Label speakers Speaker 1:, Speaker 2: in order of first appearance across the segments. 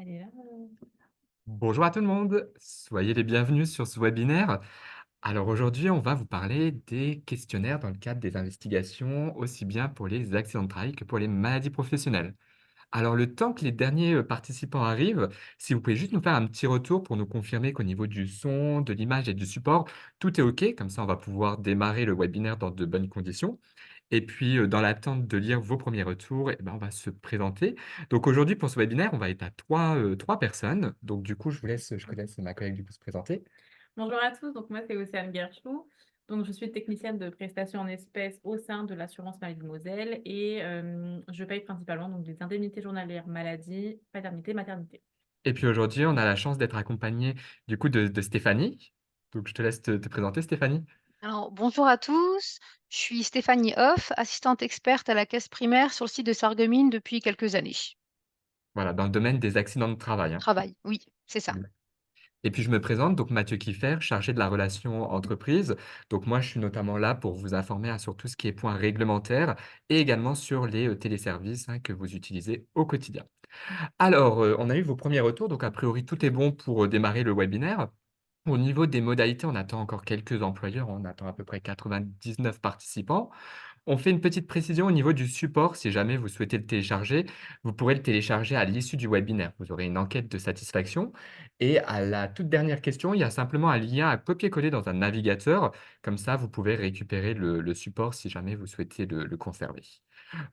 Speaker 1: Et là,
Speaker 2: Bonjour à tout le monde, soyez les bienvenus sur ce webinaire. Alors aujourd'hui, on va vous parler des questionnaires dans le cadre des investigations, aussi bien pour les accidents de travail que pour les maladies professionnelles. Alors le temps que les derniers participants arrivent, si vous pouvez juste nous faire un petit retour pour nous confirmer qu'au niveau du son, de l'image et du support, tout est OK, comme ça on va pouvoir démarrer le webinaire dans de bonnes conditions. Et puis, dans l'attente de lire vos premiers retours et ben, on va se présenter. Donc aujourd'hui, pour ce webinaire, on va être à 3 personnes. Donc du coup, je laisse ma collègue du coup se présenter.
Speaker 1: bonjour à tous, donc moi c'est Océane Guerchou. Donc je suis technicienne de prestation en espèces au sein de l'assurance maladie Moselle et je paye principalement donc des indemnités journalières maladie, paternité, maternité.
Speaker 2: Et puis aujourd'hui, on a la chance d'être accompagné du coup de Stéphanie. Donc je te laisse te présenter Stéphanie.
Speaker 3: Alors, bonjour à tous, je suis Stéphanie Hoff, assistante experte à la caisse primaire sur le site de Sarreguemines depuis quelques années.
Speaker 2: Voilà, dans le domaine des accidents de travail, hein.
Speaker 3: Travail, oui, c'est ça.
Speaker 2: Et puis je me présente, donc Mathieu Kieffer, chargé de la relation entreprise. Donc moi, je suis notamment là pour vous informer, sur tout ce qui est points réglementaires et également sur les, téléservices, que vous utilisez au quotidien. Alors, on a eu vos premiers retours, donc a priori tout est bon pour, démarrer le webinaire. Au niveau des modalités, on attend encore quelques employeurs, on attend à peu près 99 participants. On fait une petite précision au niveau du support. Si jamais vous souhaitez le télécharger, vous pourrez le télécharger à l'issue du webinaire. Vous aurez une enquête de satisfaction et à la toute dernière question, il y a simplement un lien à copier-coller dans un navigateur. Comme ça, vous pouvez récupérer le support si jamais vous souhaitez le conserver.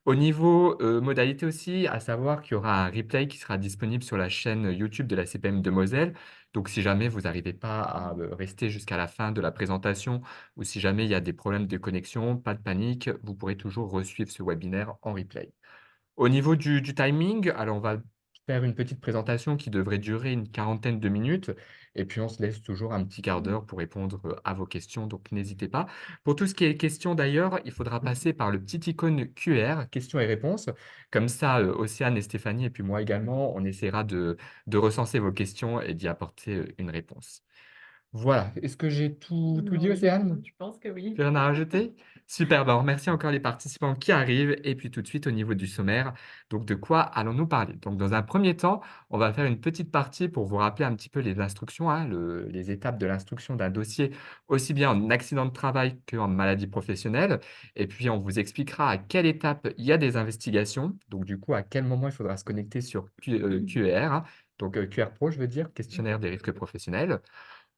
Speaker 2: Au niveau, modalité aussi, à savoir qu'il y aura un replay qui sera disponible sur la chaîne YouTube de la CPM de Moselle. Donc si jamais vous n'arrivez pas à, rester jusqu'à la fin de la présentation ou si jamais il y a des problèmes de connexion, pas de panique, vous pourrez toujours resuivre ce webinaire en replay. Au niveau du timing, alors on va faire une petite présentation qui devrait durer une quarantaine de minutes et puis on se laisse toujours un petit quart d'heure pour répondre, à vos questions, donc n'hésitez pas. Pour tout ce qui est questions d'ailleurs, il faudra passer par le petit icône QR, questions et réponses. Comme ça, Océane et Stéphanie et puis moi également, on essaiera de recenser vos questions et d'y apporter, une réponse. Voilà, est-ce que j'ai tout dit,
Speaker 1: Oui,
Speaker 2: Océane?
Speaker 1: je pense que oui.
Speaker 2: Plus rien à rajouter? Super, bah, on remercie encore les participants qui arrivent et puis tout de suite au niveau du sommaire, donc de quoi allons-nous parler? Donc dans un premier temps, on va faire une petite partie pour vous rappeler un petit peu les instructions, les étapes de l'instruction d'un dossier, aussi bien en accident de travail qu'en maladie professionnelle et puis on vous expliquera à quelle étape il y a des investigations, donc du coup à quel moment il faudra se connecter sur QER, donc QR Pro je veux dire, questionnaire des risques professionnels.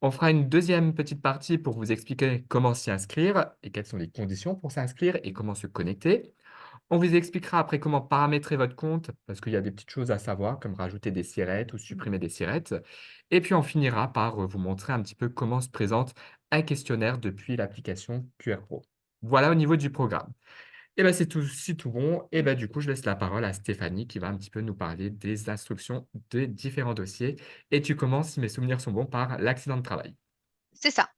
Speaker 2: On fera une deuxième petite partie pour vous expliquer comment s'y inscrire et quelles sont les conditions pour s'inscrire et comment se connecter. On vous expliquera après comment paramétrer votre compte, parce qu'il y a des petites choses à savoir, comme rajouter des sirettes ou supprimer des sirettes. Et puis on finira par vous montrer un petit peu comment se présente un questionnaire depuis l'application QR Pro. Voilà au niveau du programme. Et ben c'est tout, si tout bon. Et ben du coup, je laisse la parole à Stéphanie qui va un petit peu nous parler des instructions des différents dossiers. Et tu commences, si mes souvenirs sont bons, par l'accident de travail.
Speaker 3: C'est ça.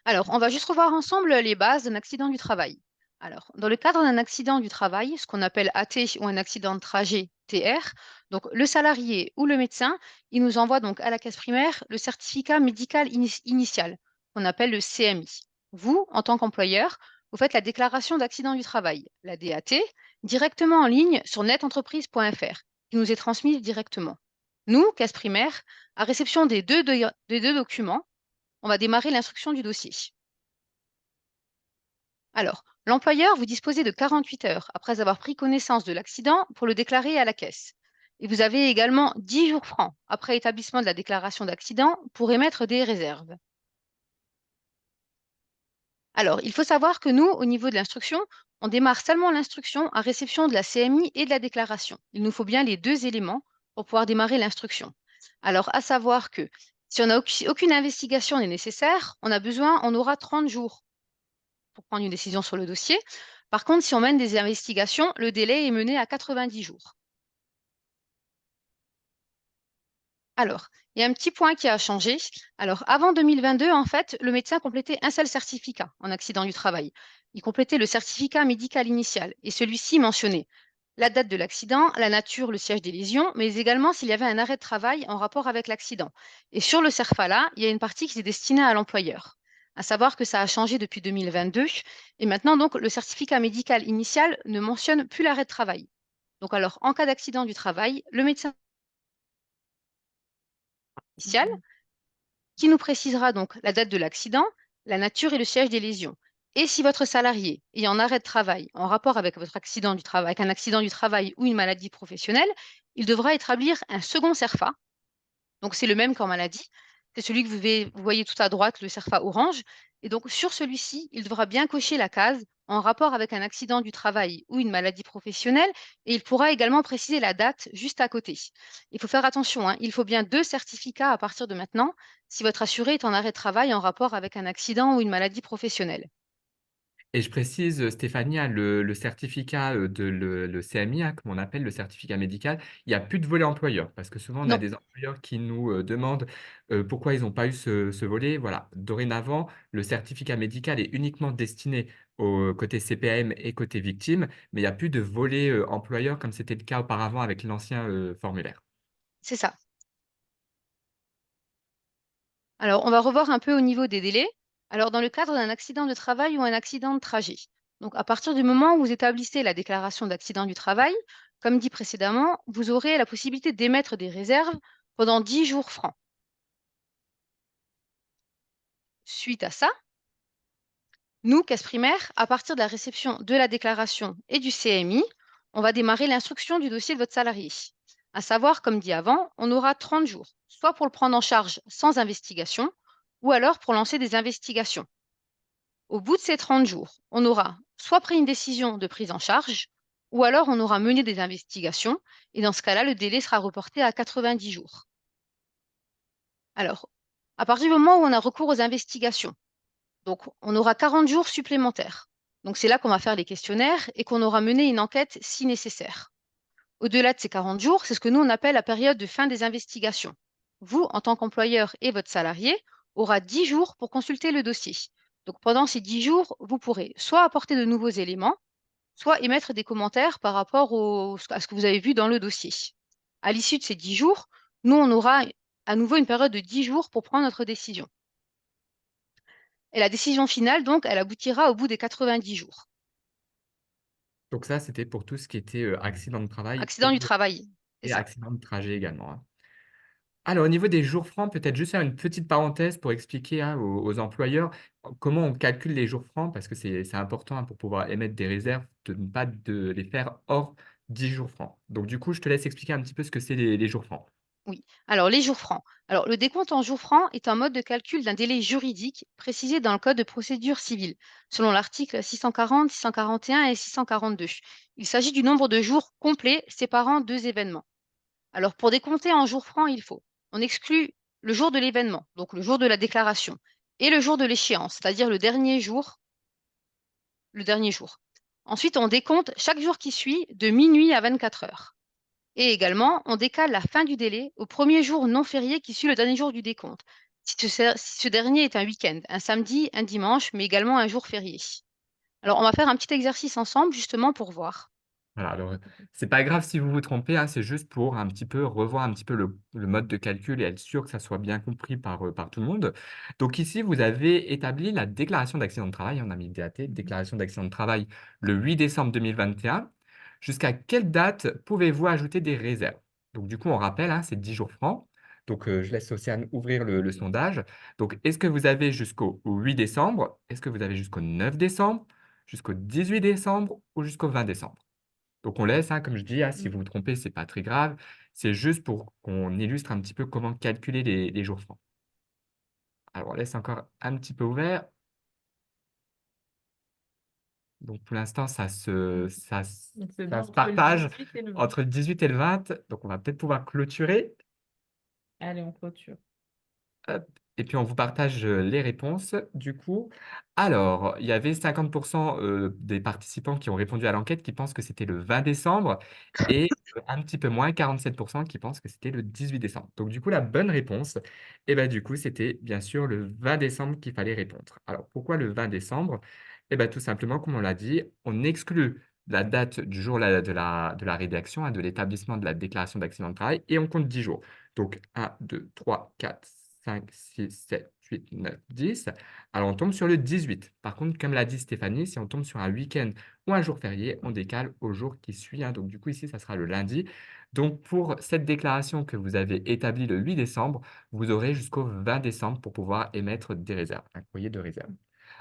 Speaker 3: Alors, on va juste revoir ensemble les bases d'un accident du travail. Alors, dans le cadre d'un accident du travail, ce qu'on appelle AT ou un accident de trajet TR, donc le salarié ou le médecin, il nous envoie donc à la caisse primaire le certificat médical initial, qu'on appelle le CMI. Vous, en tant qu'employeur, vous faites la déclaration d'accident du travail, la DAT, directement en ligne sur netentreprise.fr, qui nous est transmise directement. Nous, caisse primaire, à réception des deux documents, on va démarrer l'instruction du dossier. Alors, l'employeur, vous disposez de 48 heures après avoir pris connaissance de l'accident pour le déclarer à la caisse. Et vous avez également 10 jours francs après établissement de la déclaration d'accident pour émettre des réserves. Alors, il faut savoir que nous, au niveau de l'instruction, on démarre seulement l'instruction à réception de la CMI et de la déclaration. Il nous faut bien les deux éléments pour pouvoir démarrer l'instruction. Alors, à savoir que si on n'a aucune investigation n'est nécessaire, on aura 30 jours pour prendre une décision sur le dossier. Par contre, si on mène des investigations, le délai est mené à 90 jours. Alors, il y a un petit point qui a changé. Alors, avant 2022, en fait, le médecin complétait un seul certificat en accident du travail. Il complétait le certificat médical initial et celui-ci mentionnait la date de l'accident, la nature, le siège des lésions, mais également s'il y avait un arrêt de travail en rapport avec l'accident. Et sur le CERFALA, il y a une partie qui est destinée à l'employeur. À savoir que ça a changé depuis 2022 et maintenant donc le certificat médical initial ne mentionne plus l'arrêt de travail. Donc alors en cas d'accident du travail, le médecin initial, qui nous précisera donc la date de l'accident, la nature et le siège des lésions. Et si votre salarié est en arrêt de travail en rapport avec votre accident du travail, avec un accident du travail ou une maladie professionnelle, il devra établir un second CERFA. Donc c'est le même qu'en maladie. C'est celui que vous voyez tout à droite, le CERFA orange. Et donc sur celui-ci, il devra bien cocher la case en rapport avec un accident du travail ou une maladie professionnelle, et il pourra également préciser la date juste à côté. Il faut faire attention, hein, il faut bien 2 certificats à partir de maintenant si votre assuré est en arrêt de travail en rapport avec un accident ou une maladie professionnelle.
Speaker 2: Et je précise, Stéphanie, hein, le certificat, de le CMI, hein, comme on appelle le certificat médical, il y a plus de volet employeur parce que souvent on a
Speaker 3: Non,
Speaker 2: des employeurs qui nous, demandent, pourquoi ils n'ont pas eu ce volet. Voilà, dorénavant, le certificat médical est uniquement destiné au côté CPAM et côté victime, mais il y a plus de volet, employeur comme c'était le cas auparavant avec l'ancien, formulaire.
Speaker 3: c'est ça. Alors, on va revoir un peu au niveau des délais. Alors, dans le cadre d'un accident de travail ou un accident de trajet. Donc, à partir du moment où vous établissez la déclaration d'accident du travail, comme dit précédemment, vous aurez la possibilité d'émettre des réserves pendant 10 jours francs. Suite à ça, nous, caisse primaire, à partir de la réception de la déclaration et du CMI, on va démarrer l'instruction du dossier de votre salarié. À savoir, comme dit avant, on aura 30 jours, soit pour le prendre en charge sans investigation, ou alors pour lancer des investigations. Au bout de ces 30 jours, on aura soit pris une décision de prise en charge, ou alors on aura mené des investigations, et dans ce cas-là, le délai sera reporté à 90 jours. Alors, à partir du moment où on a recours aux investigations, donc on aura 40 jours supplémentaires. Donc c'est là qu'on va faire les questionnaires et qu'on aura mené une enquête si nécessaire. Au-delà de ces 40 jours, c'est ce que nous on appelle la période de fin des investigations. Vous, en tant qu'employeur et votre salarié, aura 10 jours pour consulter le dossier. Donc pendant ces 10 jours, vous pourrez soit apporter de nouveaux éléments, soit émettre des commentaires par rapport à ce que vous avez vu dans le dossier. À l'issue de ces 10 jours, nous, on aura à nouveau une période de 10 jours pour prendre notre décision. Et la décision finale, donc, elle aboutira au bout des 90 jours.
Speaker 2: Donc ça, c'était pour tout ce qui était, accident de travail
Speaker 3: Accident du travail, c'est
Speaker 2: et
Speaker 3: ça.
Speaker 2: accident de trajet également, hein. Alors, au niveau des jours francs, peut-être juste faire une petite parenthèse pour expliquer, hein, aux employeurs comment on calcule les jours francs, parce que c'est important, hein, pour pouvoir émettre des réserves, de ne pas de les faire hors 10 jours francs. Donc du coup, je te laisse expliquer un petit peu ce que c'est les jours francs.
Speaker 3: Oui. Alors, les jours francs. Alors, le décompte en jours francs est un mode de calcul d'un délai juridique précisé dans le Code de procédure civile, selon l'article 640, 641 et 642. Il s'agit du nombre de jours complets séparant deux événements. Alors, pour décompter en jours francs, on exclut le jour de l'événement, donc le jour de la déclaration, et le jour de l'échéance, c'est-à-dire le dernier jour. Ensuite, on décompte chaque jour qui suit de minuit à 24 heures. Et également, on décale la fin du délai au premier jour non férié qui suit le dernier jour du décompte, si ce dernier est un week-end, un samedi, un dimanche, mais également un jour férié. Alors, on va faire un petit exercice ensemble justement pour voir.
Speaker 2: Voilà, alors, c'est pas grave si vous vous trompez, hein, c'est juste pour un petit peu revoir un petit peu le mode de calcul et être sûr que ça soit bien compris par tout le monde. Donc ici, vous avez établi la déclaration d'accident de travail, on a mis DAT, déclaration d'accident de travail le 8 décembre 2021. Jusqu'à quelle date pouvez-vous ajouter des réserves? Donc du coup, on rappelle, hein, c'est 10 jours francs. Donc je laisse Océane ouvrir le sondage. Donc est-ce que vous avez jusqu'au 8 décembre? Est-ce que vous avez jusqu'au 9 décembre? Jusqu'au 18 décembre ou jusqu'au 20 décembre? Donc on laisse, hein, comme je dis, hein, si
Speaker 1: Mm.
Speaker 2: vous vous trompez, c'est pas très grave. C'est juste pour qu'on illustre un petit peu comment calculer les jours francs. Alors on laisse encore un petit peu ouvert. Donc pour l'instant,
Speaker 1: Il se bat
Speaker 2: ça se
Speaker 1: entre le
Speaker 2: partage
Speaker 1: 18 et le 20.
Speaker 2: entre le 18 et le 20. Donc on va peut-être pouvoir clôturer.
Speaker 1: Allez, on clôture.
Speaker 2: Hop. Et puis on vous partage, les réponses du coup. Alors, il y avait 50 des participants qui ont répondu à l'enquête qui pensent que c'était le 20 décembre et un petit peu moins, 47 qui pensent que c'était le 18 décembre. Donc du coup, la bonne réponse et ben du coup, c'était bien sûr le 20 décembre qu'il fallait répondre. Alors pourquoi le 20 décembre? Et ben tout simplement, comme on l'a dit, on exclut la date du jour de la rédaction, hein, de l'établissement de la déclaration d'accident de travail et on compte 10 jours. Donc 1, 2, 3, 4, 5, 6, 7, 8, 9, 10. Alors, on tombe sur le 18. Par contre, comme l'a dit Stéphanie, si on tombe sur un week-end ou un jour férié, on décale au jour qui suit, hein. Donc, du coup, ici, ça sera le lundi. Donc, pour cette déclaration que vous avez établie le 8 décembre, vous aurez jusqu'au 20 décembre pour pouvoir émettre des réserves, un courrier de réserve.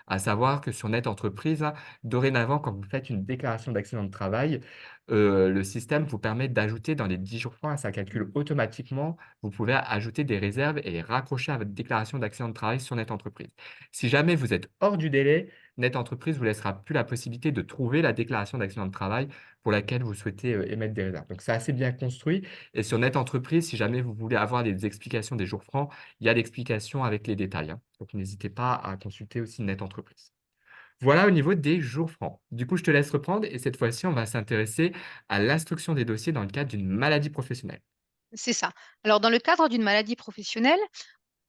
Speaker 2: À savoir que sur Net Entreprise, hein, dorénavant, quand vous faites une déclaration d'accident de travail, le système vous permet d'ajouter dans les 10 jours francs, ça calcule automatiquement. Vous pouvez ajouter des réserves et les raccrocher à votre déclaration d'accident de travail sur Net Entreprise. Si jamais vous êtes hors du délai, Net Entreprise vous laissera plus la possibilité de trouver la déclaration d'accident de travail pour laquelle vous souhaitez, émettre des réserves. Donc c'est assez bien construit et sur Net Entreprise, si jamais vous voulez avoir des explications des jours francs, il y a l'explication avec les détails, hein. Donc n'hésitez pas à consulter aussi Net Entreprise. Voilà au niveau des jours francs. Du coup, je te laisse reprendre et cette fois-ci, on va s'intéresser à l'instruction des dossiers dans le cadre d'une maladie professionnelle.
Speaker 3: C'est ça. Alors, dans le cadre d'une maladie professionnelle,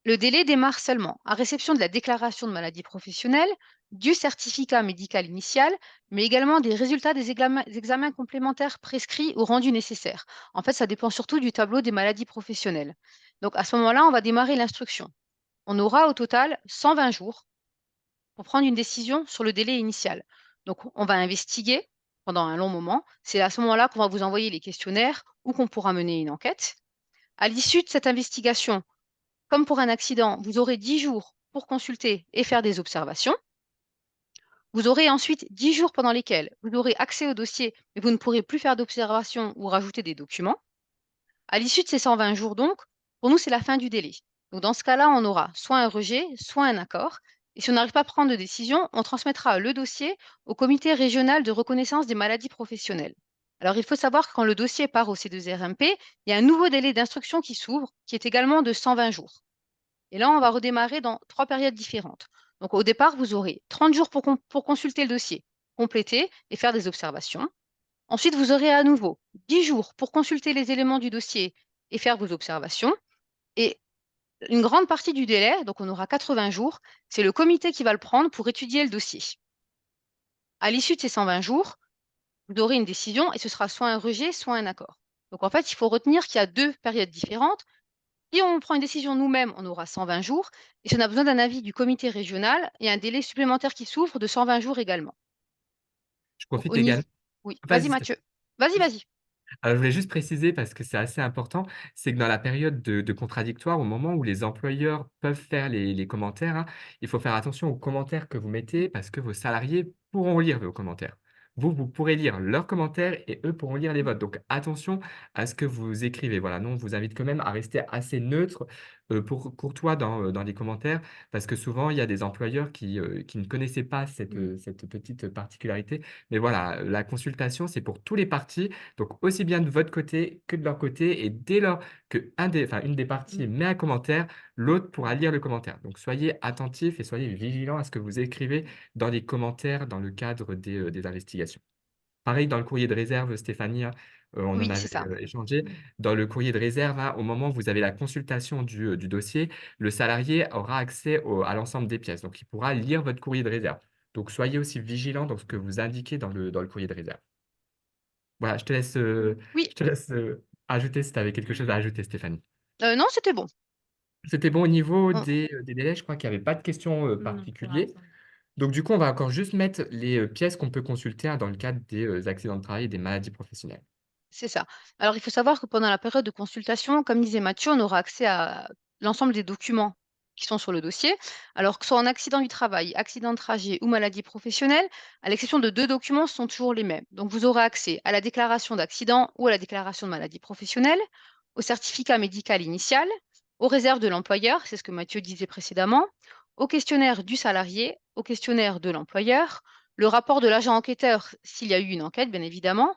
Speaker 3: le délai démarre seulement à réception de la déclaration de maladie professionnelle, du certificat médical initial, mais également des résultats des examens complémentaires prescrits ou rendus nécessaires. En fait, ça dépend surtout du tableau des maladies professionnelles. Donc, à ce moment-là, on va démarrer l'instruction. On aura au total 120 jours pour prendre une décision sur le délai initial. Donc, on va investiguer pendant un long moment. C'est à ce moment-là qu'on va vous envoyer les questionnaires ou qu'on pourra mener une enquête. À l'issue de cette investigation, comme pour un accident, vous aurez 10 jours pour consulter et faire des observations. Vous aurez ensuite 10 jours pendant lesquels vous aurez accès au dossier, mais vous ne pourrez plus faire d'observations ou rajouter des documents. À l'issue de ces 120 jours, donc, pour nous, c'est la fin du délai. Donc, dans ce cas-là, on aura soit un rejet, soit un accord. Et si on n'arrive pas à prendre de décision, on transmettra le dossier au comité régional de reconnaissance des maladies professionnelles. Alors, il faut savoir que quand le dossier part au C2RMP, il y a un nouveau délai d'instruction qui s'ouvre, qui est également de 120 jours. Et là, on va redémarrer dans 3 périodes différentes. Donc, au départ, vous aurez 30 jours pour consulter le dossier, compléter et faire des observations. Ensuite, vous aurez à nouveau 10 jours pour consulter les éléments du dossier et faire vos observations. Et une grande partie du délai, donc on aura 80 jours, c'est le comité qui va le prendre pour étudier le dossier. À l'issue de ces 120 jours, vous aurez une décision et ce sera soit un rejet, soit un accord. Donc en fait, il faut retenir qu'il y a 2 périodes différentes. Si on prend une décision nous-mêmes, on aura 120 jours. Et si on a besoin d'un avis du comité régional, il y a un délai supplémentaire qui s'ouvre de 120 jours également.
Speaker 2: Je
Speaker 3: Donc,
Speaker 2: profite
Speaker 3: au niveau...
Speaker 2: également.
Speaker 3: Oui, vas-y
Speaker 2: Vas-y, Stéphanie.
Speaker 3: Mathieu. Vas-y, vas-y.
Speaker 2: Alors, je voulais juste préciser parce que c'est assez important, c'est que dans la période de contradictoire, au moment où les employeurs peuvent faire les commentaires, hein, il faut faire attention aux commentaires que vous mettez parce que vos salariés pourront lire vos commentaires. Vous pourrez lire leurs commentaires et eux pourront lire les vôtres. Donc attention à ce que vous écrivez. Voilà, nous, on vous invite quand même à rester assez neutre, pour courtois dans les commentaires parce que souvent, il y a des employeurs qui ne connaissaient pas cette petite particularité. Mais voilà, la consultation, c'est pour tous les partis. Donc, aussi bien de votre côté que de leur côté, et dès lors que une des parties
Speaker 1: Mm.
Speaker 2: met un commentaire, l'autre pourra lire le commentaire. Donc, soyez attentifs et soyez vigilants à ce que vous écrivez dans les commentaires dans le cadre des investigations. Pareil dans le courrier de réserve, Stéphanie, hein, on en
Speaker 3: Oui, c'est
Speaker 2: avait
Speaker 3: ça.
Speaker 2: échangé. Dans le courrier de réserve, hein, au moment où vous avez la consultation du dossier, le salarié aura accès à l'ensemble des pièces. Donc, il pourra lire votre courrier de réserve. Donc, soyez aussi vigilants dans ce que vous indiquez dans le courrier de réserve. Voilà,
Speaker 3: Oui,
Speaker 2: je te laisse, ajouter si tu avais quelque chose à ajouter, Stéphanie.
Speaker 3: non, c'était bon.
Speaker 2: C'était bon au niveau
Speaker 3: On-
Speaker 2: des délais, je crois qu'il y avait pas de questions,
Speaker 1: Non, pour
Speaker 2: particuliers.
Speaker 1: l'instant.
Speaker 2: Donc du coup, on va encore juste mettre les, pièces qu'on peut consulter, hein, dans le cadre des, accidents de travail et des maladies professionnelles.
Speaker 3: C'est ça. Alors, il faut savoir que pendant la période de consultation, comme disait Mathieu, on aura accès à l'ensemble des documents qui sont sur le dossier. Alors que ce soit en accident du travail, accident de trajet ou maladie professionnelle, à l'exception de 2 documents, ce sont toujours les mêmes. Donc, vous aurez accès à la déclaration d'accident ou à la déclaration de maladie professionnelle, au certificat médical initial, aux réserves de l'employeur, c'est ce que Mathieu disait précédemment, au questionnaire du salarié, au questionnaire de l'employeur, le rapport de l'agent enquêteur s'il y a eu une enquête, bien évidemment.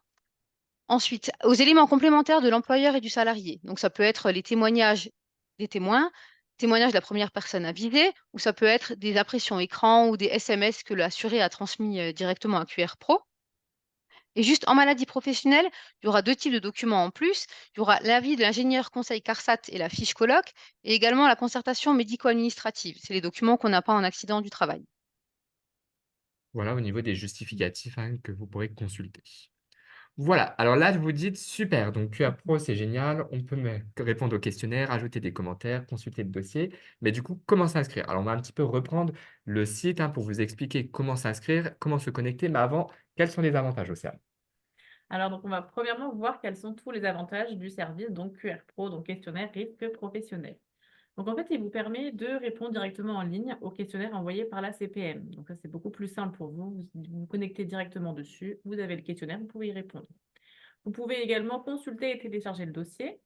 Speaker 3: Ensuite, aux éléments complémentaires de l'employeur et du salarié. Donc, ça peut être les témoignages des témoins, témoignages de la première personne avisée, ou ça peut être des impressions écran ou des SMS que l'assuré a transmis directement à QR Pro. Et juste en maladie professionnelle, il y aura 2 types de documents en plus. Il y aura l'avis de l'ingénieur conseil CARSAT et la fiche colloque, et également la concertation médico-administrative. C'est les documents qu'on n'a pas en accident du travail.
Speaker 2: Voilà au niveau des justificatifs, hein, que vous pourrez consulter. Voilà, alors là, vous dites: «Super, donc QR
Speaker 1: Mhm.
Speaker 2: Pro, c'est génial, on peut me répondre aux questionnaires, ajouter des commentaires, consulter le dossier». Mais du coup, comment s'inscrire? Alors, on va un petit peu reprendre le site, hein, pour vous expliquer comment s'inscrire, comment se connecter. Mais avant, quels sont les avantages, Océane?
Speaker 1: Alors, donc, on va premièrement voir quels sont tous les avantages du service, donc QR Pro, donc questionnaire risque professionnel. Donc, en fait, il vous permet de répondre directement en ligne aux questionnaires envoyés par la CPM. Donc, ça, c'est beaucoup plus simple pour vous. Vous connectez directement dessus, vous avez le questionnaire, vous pouvez y répondre. Vous pouvez également consulter et télécharger le dossier.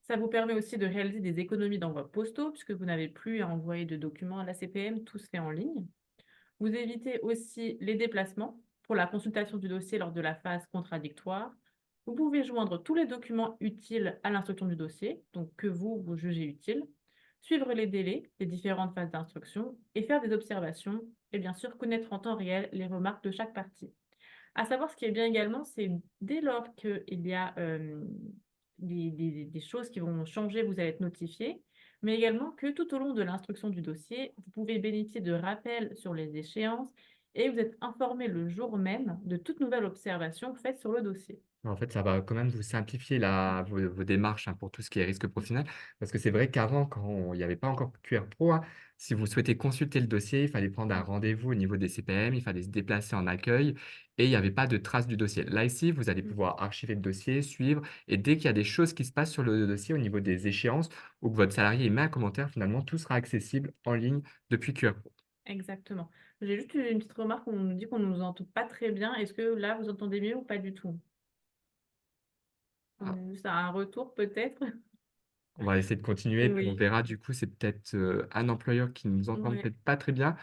Speaker 1: Ça vous permet aussi de réaliser des économies d'envoi postaux, puisque vous n'avez plus à envoyer de documents à la CPM, tout se fait en ligne. Vous évitez aussi les déplacements pour la consultation du dossier lors de la phase contradictoire. Vous pouvez joindre tous les documents utiles à l'instruction du dossier, donc que vous jugez utiles, suivre les délais des différentes phases d'instruction et faire des observations et bien sûr connaître en temps réel les remarques de chaque partie. À savoir, ce qui est bien également, c'est dès lors qu'il y a des choses qui vont changer, vous allez être notifié, mais également que tout au long de l'instruction du dossier, vous pouvez bénéficier de rappels sur les échéances et vous êtes informé le jour même de toute nouvelle observation faite sur le dossier.
Speaker 2: En fait, ça va quand même vous simplifier vos démarches, hein, pour tout ce qui est risque professionnel. Parce que c'est vrai qu'avant, quand il n'y avait pas encore QR Pro, hein, si vous souhaitez consulter le dossier, il fallait prendre un rendez-vous au niveau des CPM, il fallait se déplacer en accueil et il n'y avait pas de trace du dossier. Là, ici, vous allez pouvoir archiver le dossier, suivre et dès qu'il y a des choses qui se passent sur le dossier au niveau des échéances ou que votre salarié met un commentaire, finalement, tout sera accessible en ligne depuis QR Pro.
Speaker 1: Exactement. J'ai juste une petite remarque, on nous dit qu'on ne nous entend pas très bien. Est-ce que là, vous entendez mieux ou pas du tout? On
Speaker 2: Ah,
Speaker 1: a juste un retour peut-être?
Speaker 2: on va essayer de continuer, puis on
Speaker 1: Oui,
Speaker 2: verra. Du coup, c'est peut-être un employeur qui ne nous entend
Speaker 1: ouais,
Speaker 2: peut-être pas très bien.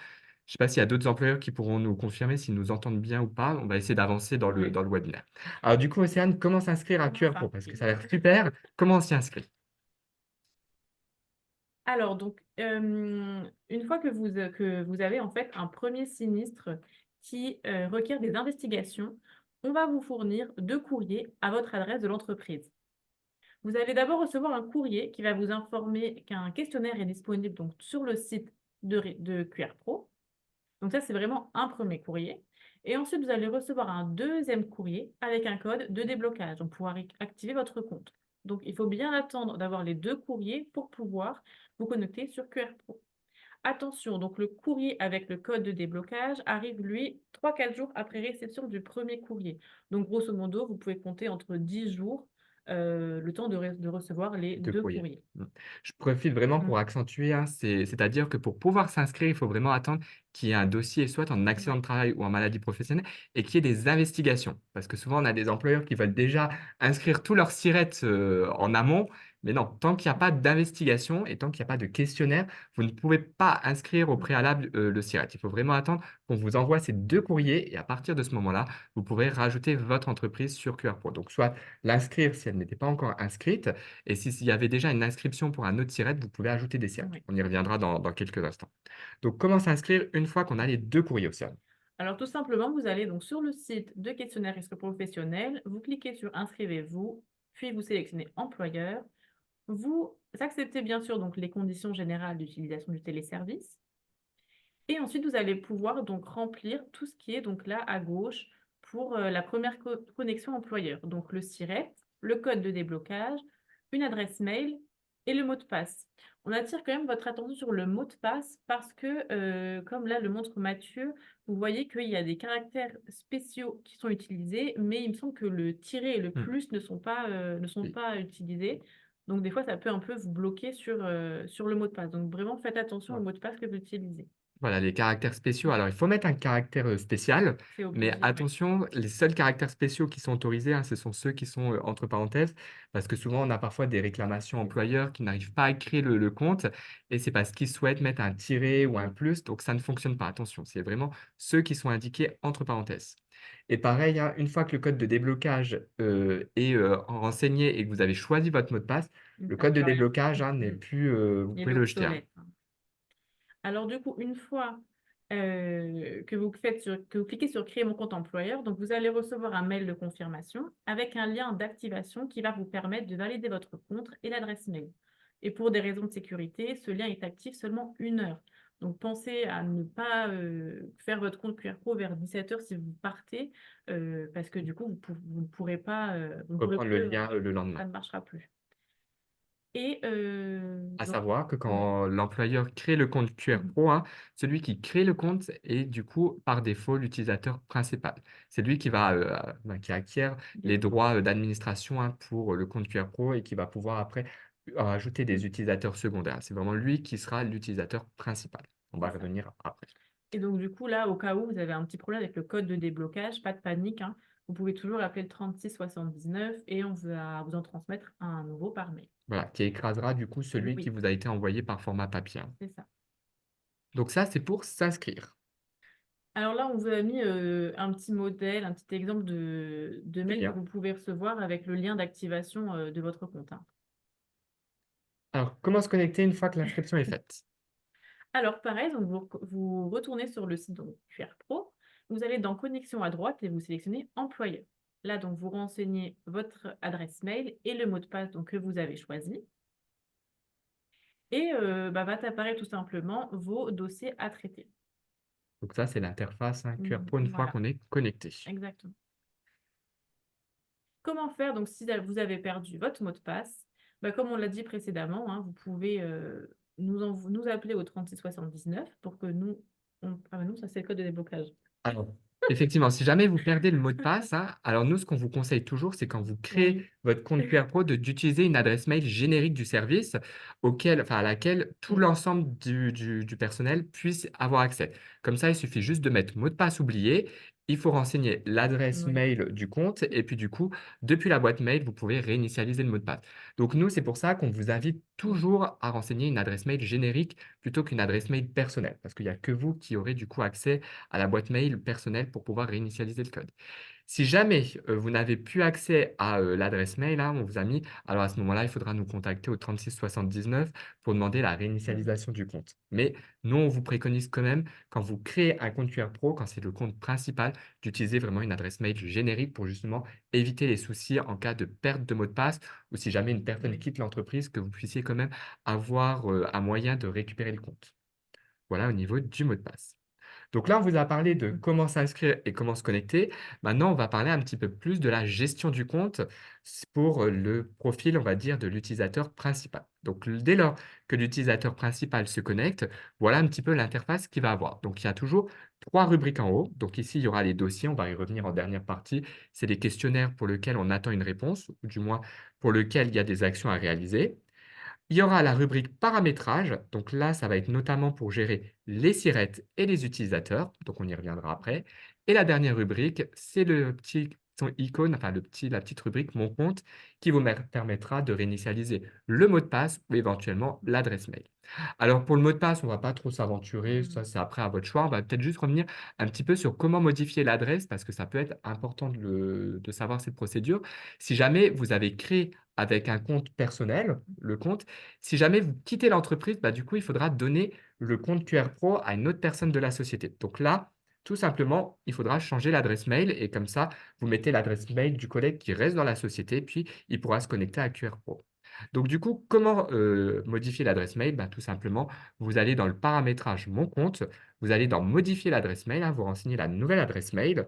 Speaker 2: Je ne sais pas s'il y a d'autres employeurs qui pourront nous confirmer s'ils nous entendent bien ou pas. On va essayer d'avancer
Speaker 1: ouais.
Speaker 2: dans le webinaire. Alors du coup, Océane, comment s'inscrire à
Speaker 1: Comment
Speaker 2: QR Pro? Parce que
Speaker 1: s'inscrire?
Speaker 2: ça a l'air super. Comment on s'y inscrit?
Speaker 1: Alors, donc, une fois que vous avez en fait un premier sinistre qui requiert des investigations, on va vous fournir 2 courriers à votre adresse de l'entreprise. Vous allez d'abord recevoir un courrier qui va vous informer qu'un questionnaire est disponible donc, sur le site de QR Pro. Donc ça, c'est vraiment un premier courrier. Et ensuite, vous allez recevoir un deuxième courrier avec un code de déblocage. Donc, pouvoir activer votre compte. Donc, il faut bien attendre d'avoir les 2 courriers pour pouvoir vous connecter sur QR Pro. Attention, donc le courrier avec le code de déblocage arrive, lui, 3 4 jours après réception du premier courrier. Donc, grosso modo, vous pouvez compter entre 10 jours le temps de recevoir les
Speaker 2: De
Speaker 1: deux
Speaker 2: courrier.
Speaker 1: courriers.
Speaker 2: Mmh. Je profite vraiment
Speaker 1: Mm.
Speaker 2: pour accentuer, hein, c'est-à-dire que pour pouvoir s'inscrire, il faut vraiment attendre qu'il y ait un dossier, soit en accident de
Speaker 1: Ouais,
Speaker 2: travail ou en maladie professionnelle et qu'il y ait des investigations. Parce que souvent, on a des employeurs qui veulent déjà inscrire tous leurs sirettes, en amont, mais non, tant qu'il y a pas d'investigation et tant qu'il y a pas de questionnaire, vous ne pouvez pas inscrire au
Speaker 1: ouais,
Speaker 2: préalable, le siret. Il faut vraiment attendre qu'on vous envoie ces 2 courriers et à partir de ce moment-là, vous pourrez rajouter votre entreprise sur QR Pro. Donc soit l'inscrire si elle n'était pas encore inscrite et si s'il y avait déjà une inscription pour un autre SIRET, vous pouvez ajouter des SIRET.
Speaker 1: ouais.
Speaker 2: On y reviendra dans quelques instants. Donc, comment s'inscrire une fois qu'on a les 2 courriers, Océane?
Speaker 1: Alors, tout simplement, vous allez donc sur le site de questionnaire risque professionnel, vous cliquez sur Inscrivez-vous, puis vous sélectionnez Employeur. Vous acceptez bien sûr donc les conditions générales d'utilisation du téléservice. Et ensuite, vous allez pouvoir donc remplir tout ce qui est donc là à gauche pour la première connexion employeur. Donc le SIRET, le code de déblocage, une adresse mail et le mot de passe. On attire quand même votre attention sur le mot de passe parce que, comme là le montre Mathieu, vous voyez qu'il y a des caractères spéciaux qui sont utilisés, mais il me semble que le tiret et le
Speaker 2: Mmh.
Speaker 1: plus ne sont
Speaker 2: Oui.
Speaker 1: pas utilisés. Donc des fois, ça peut un peu vous bloquer sur le mot de passe. Donc vraiment, faites attention au
Speaker 2: Ouais.
Speaker 1: mot de passe que vous utilisez.
Speaker 2: Voilà, les caractères spéciaux.
Speaker 1: Mmh.
Speaker 2: Alors, il faut mettre un caractère, spécial,
Speaker 1: C'est
Speaker 2: mais
Speaker 1: obligé, oui.
Speaker 2: attention, les seuls caractères spéciaux qui sont autorisés, hein, ce sont ceux qui sont, entre parenthèses, parce que souvent, on a parfois des réclamations employeurs qui n'arrivent pas à créer le compte et c'est parce qu'ils souhaitent mettre un tiret ou un plus, donc ça ne fonctionne pas. Attention, c'est vraiment ceux qui sont indiqués entre parenthèses et pareil, hein, une fois que le code de déblocage, est, renseigné et que vous avez choisi votre mot de passe,
Speaker 1: Il ne
Speaker 2: le
Speaker 1: sert
Speaker 2: code de
Speaker 1: plus à rien.
Speaker 2: déblocage, hein, n'est
Speaker 1: Mmh.
Speaker 2: plus, vous
Speaker 1: Il est
Speaker 2: pouvez le jeter, hein.
Speaker 1: obsolète, hein. Alors du coup, une fois, que vous cliquez sur «Créer mon compte employeur», donc vous allez recevoir un mail de confirmation avec un lien d'activation qui va vous permettre de valider votre compte et l'adresse mail. Et pour des raisons de sécurité, ce lien est actif seulement 1 heure. Donc, pensez à ne pas faire votre compte QR Pro vers 17 heures si vous partez, parce que du coup, vous ne pourrez pas, vous ne pourrez
Speaker 2: Reprendre le
Speaker 1: plus,
Speaker 2: lien le lendemain.
Speaker 1: ça ne marchera plus. Et
Speaker 2: À
Speaker 1: donc,
Speaker 2: savoir que
Speaker 1: ouais.
Speaker 2: quand l'employeur crée le compte QR
Speaker 1: Mhm.
Speaker 2: Pro, hein, celui qui crée le compte est du coup, par défaut, l'utilisateur principal. C'est lui qui va, qui acquiert les droits, d'administration, hein, pour le compte QR Pro et qui va pouvoir après, ajouter des utilisateurs secondaires. C'est vraiment lui qui sera l'utilisateur principal. On va
Speaker 1: C'est ça.
Speaker 2: revenir après.
Speaker 1: Et donc, du coup, là, au cas où vous avez un petit problème avec le code de déblocage, pas de panique, hein. Vous pouvez toujours appeler le 36 79 et on va vous en transmettre un nouveau par mail.
Speaker 2: Voilà, qui écrasera du coup celui qui
Speaker 1: Oui,
Speaker 2: vous a été envoyé par format papier, hein.
Speaker 1: c'est ça.
Speaker 2: Donc ça, c'est pour s'inscrire.
Speaker 1: Alors là, on vous a mis un petit modèle, un petit exemple de
Speaker 2: Très
Speaker 1: mail que
Speaker 2: bien.
Speaker 1: vous pouvez recevoir avec le lien d'activation de votre compte, hein.
Speaker 2: Alors, comment se connecter une fois que l'inscription est faite?
Speaker 1: Alors, pareil, donc vous retournez sur le site donc, QR Pro, vous allez dans Connexion à droite et vous sélectionnez Employeur. Là, donc, vous renseignez votre adresse mail et le mot de passe donc, que vous avez choisi. Et va t'apparaître tout simplement vos dossiers à traiter.
Speaker 2: Donc ça, c'est l'interface, hein, QR Pro une fois
Speaker 1: Voilà,
Speaker 2: qu'on est connecté.
Speaker 1: exactement. Comment faire donc si vous avez perdu votre mot de passe? Comme on l'a dit précédemment, hein, vous pouvez nous appeler au 36 79 pour que nous... Ah bah non, ça c'est le code de déblocage.
Speaker 2: Alors, effectivement, si jamais vous perdez le mot de passe, hein, alors nous, ce qu'on vous conseille toujours, c'est quand vous créez
Speaker 1: Oui.
Speaker 2: votre compte QR Pro, d'utiliser une adresse mail générique du service à laquelle tout
Speaker 1: Mm.
Speaker 2: l'ensemble du personnel puisse avoir accès. Comme ça, il suffit juste de mettre mot de passe oublié. Il faut renseigner l'adresse
Speaker 1: Oui.
Speaker 2: mail du compte et puis du coup, depuis la boîte mail, vous pouvez réinitialiser le mot de passe. Donc nous, c'est pour ça qu'on vous invite
Speaker 1: Mm.
Speaker 2: toujours à renseigner une adresse mail générique plutôt qu'une adresse mail personnelle, parce qu'il n'y a que vous qui aurez du coup accès à la boîte mail personnelle pour pouvoir réinitialiser le code. Si jamais, vous n'avez plus accès à, l'adresse mail, hein, on vous a mis, alors à ce moment-là, il faudra nous contacter au 36 79 pour demander la
Speaker 1: Mm.
Speaker 2: réinitialisation du compte. Mais nous, on vous préconise quand même, quand vous créez un compte QR Pro, quand c'est le compte principal, d'utiliser vraiment une adresse mail générique pour justement éviter les soucis en cas de perte de mot de passe ou si jamais une personne
Speaker 1: Oui.
Speaker 2: quitte l'entreprise, que vous puissiez quand même avoir, un moyen de récupérer le compte. Voilà au niveau du mot de passe. Donc là, on vous a parlé de
Speaker 1: Mm.
Speaker 2: comment s'inscrire et comment se connecter. Maintenant, on va parler un petit peu plus de la gestion du compte pour le profil, on va dire, de l'utilisateur principal. Donc, dès lors que l'utilisateur principal se connecte, voilà un petit peu l'interface qu'il va avoir. Donc, il y a toujours trois rubriques en haut. Donc, ici, il y aura les dossiers. On va y revenir en dernière partie. C'est des questionnaires pour lesquels on attend une réponse, ou du moins pour lesquels il y a des actions à réaliser. Il y aura la rubrique paramétrage. Donc là, ça va être notamment pour gérer les sirettes et les utilisateurs. Donc on y reviendra après. Et la dernière rubrique, c'est le petit son icône, enfin la petite rubrique Mon compte, qui vous permettra de réinitialiser le mot de passe ou éventuellement l'adresse mail. Alors pour le mot de passe, on ne va pas trop s'aventurer,
Speaker 1: Mm.
Speaker 2: ça c'est après à votre choix. On va peut-être juste revenir un petit peu sur comment modifier l'adresse parce que ça peut être important de savoir cette procédure. Si jamais vous avez créé avec un compte personnel, le compte, si jamais vous quittez l'entreprise, du coup, il faudra donner le compte QR Pro à une autre personne de la société. Donc là, tout simplement, il faudra changer l'adresse mail et comme ça, vous mettez l'adresse mail du collègue qui reste dans la société, puis il pourra se connecter à QR Pro. Donc du coup, comment modifier l'adresse mail? Tout simplement, vous allez dans le paramétrage Mon compte, vous allez dans Modifier l'adresse mail, hein, vous renseignez la nouvelle adresse mail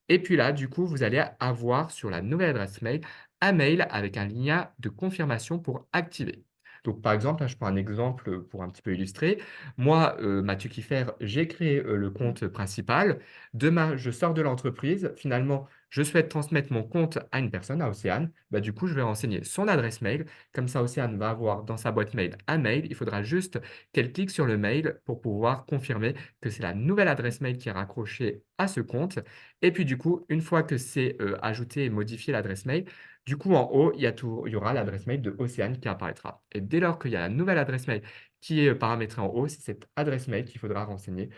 Speaker 2: et puis là, du coup, vous allez avoir sur la nouvelle adresse mail, un mail avec un lien de confirmation pour activer. Donc, par exemple, là, je prends un exemple pour un petit peu illustrer. Moi, Mathieu Kiffer, j'ai créé le
Speaker 1: Mm.
Speaker 2: compte principal. Demain, je sors de l'entreprise. Finalement, je souhaite transmettre mon compte à une personne, à Océane. Du coup, je vais renseigner son adresse mail. Comme ça, Océane va avoir dans sa boîte mail un mail. Il faudra juste qu'elle clique sur le mail pour pouvoir confirmer que c'est la nouvelle adresse mail qui est raccrochée à ce compte. Et puis du coup, une fois que c'est, ajouté et modifié l'adresse mail, du coup en haut, il y aura l'adresse mail de Océane qui apparaîtra. Et dès lors qu'il y a la nouvelle adresse mail qui est, paramétrée en haut, c'est cette adresse mail qu'il faudra renseigner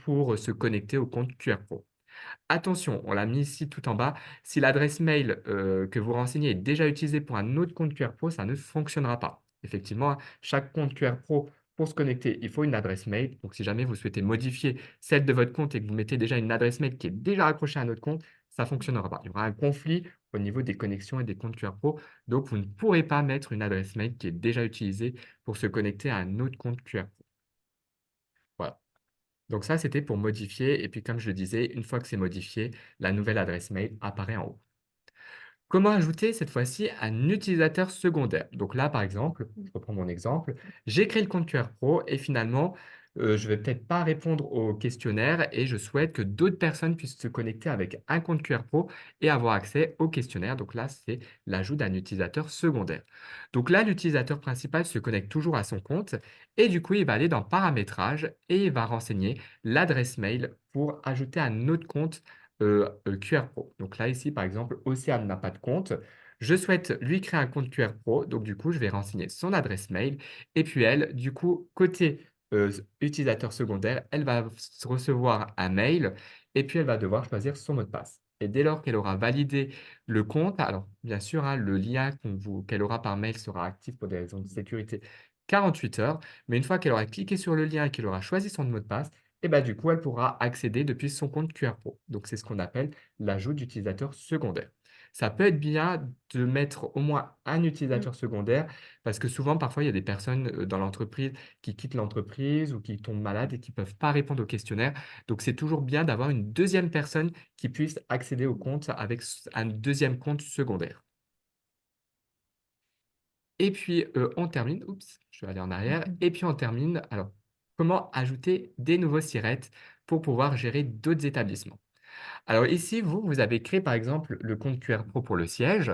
Speaker 2: pour, se connecter au compte QR Pro. Attention, on l'a mis ici tout en bas, si l'adresse mail, que vous renseignez est déjà utilisée pour un autre compte QR Pro, ça ne fonctionnera pas. Effectivement, hein, chaque compte QR Pro, pour se connecter, il faut une adresse mail. Donc si jamais vous souhaitez modifier celle de votre compte et que vous mettez déjà une adresse mail qui est déjà accrochée à un autre compte, ça ne fonctionnera pas. Il y aura un conflit au niveau des connexions et des comptes QR Pro. Donc vous ne pourrez pas mettre une adresse mail qui est déjà utilisée pour se connecter à un autre compte QR Pro. Voilà, Donc ça, c'était pour modifier et puis comme je le disais, une fois que c'est modifié, la nouvelle adresse mail apparaît en haut. Comment ajouter cette fois-ci un utilisateur secondaire? Donc là, par exemple, je reprends mon exemple, j'ai créé le compte QR Pro et finalement, je vais peut-être pas répondre au questionnaire et je souhaite que d'autres personnes puissent se connecter avec un compte QR Pro et avoir accès au questionnaire. Donc là, c'est l'ajout d'un utilisateur secondaire. Donc là, l'utilisateur principal se connecte toujours à son compte et du coup, il va aller dans Paramétrages et il va renseigner l'adresse mail pour ajouter un autre compte QR Pro. Donc là, ici, par exemple, Océane n'a pas de compte. Je souhaite lui créer un compte QR Pro. Donc, du coup, je vais renseigner son adresse mail. Et puis, elle, du coup, côté utilisateur secondaire, elle va recevoir un mail et puis elle va devoir choisir son mot de passe. Et dès lors qu'elle aura validé le compte, alors bien sûr, hein, le lien qu'elle aura par mail sera actif pour des raisons de sécurité 48 heures. Mais une fois qu'elle aura cliqué sur le lien et qu'elle aura choisi son mot de passe, et bah, du coup, elle pourra accéder depuis son compte QR Pro. Donc, c'est ce qu'on appelle l'ajout d'utilisateurs secondaires. Ça peut être bien de mettre au moins un
Speaker 1: Mm.
Speaker 2: utilisateur secondaire parce que souvent, parfois, il y a des personnes dans l'entreprise qui quittent l'entreprise ou qui tombent malades et qui ne peuvent pas répondre au questionnaire. Donc, c'est toujours bien d'avoir une deuxième personne qui puisse accéder au compte avec un deuxième compte secondaire. Et puis, on termine oups, je vais aller en arrière et puis on termine alors, comment ajouter des nouveaux sirettes pour pouvoir gérer d'autres établissements? Alors ici, vous avez créé par exemple le compte QR Pro pour le siège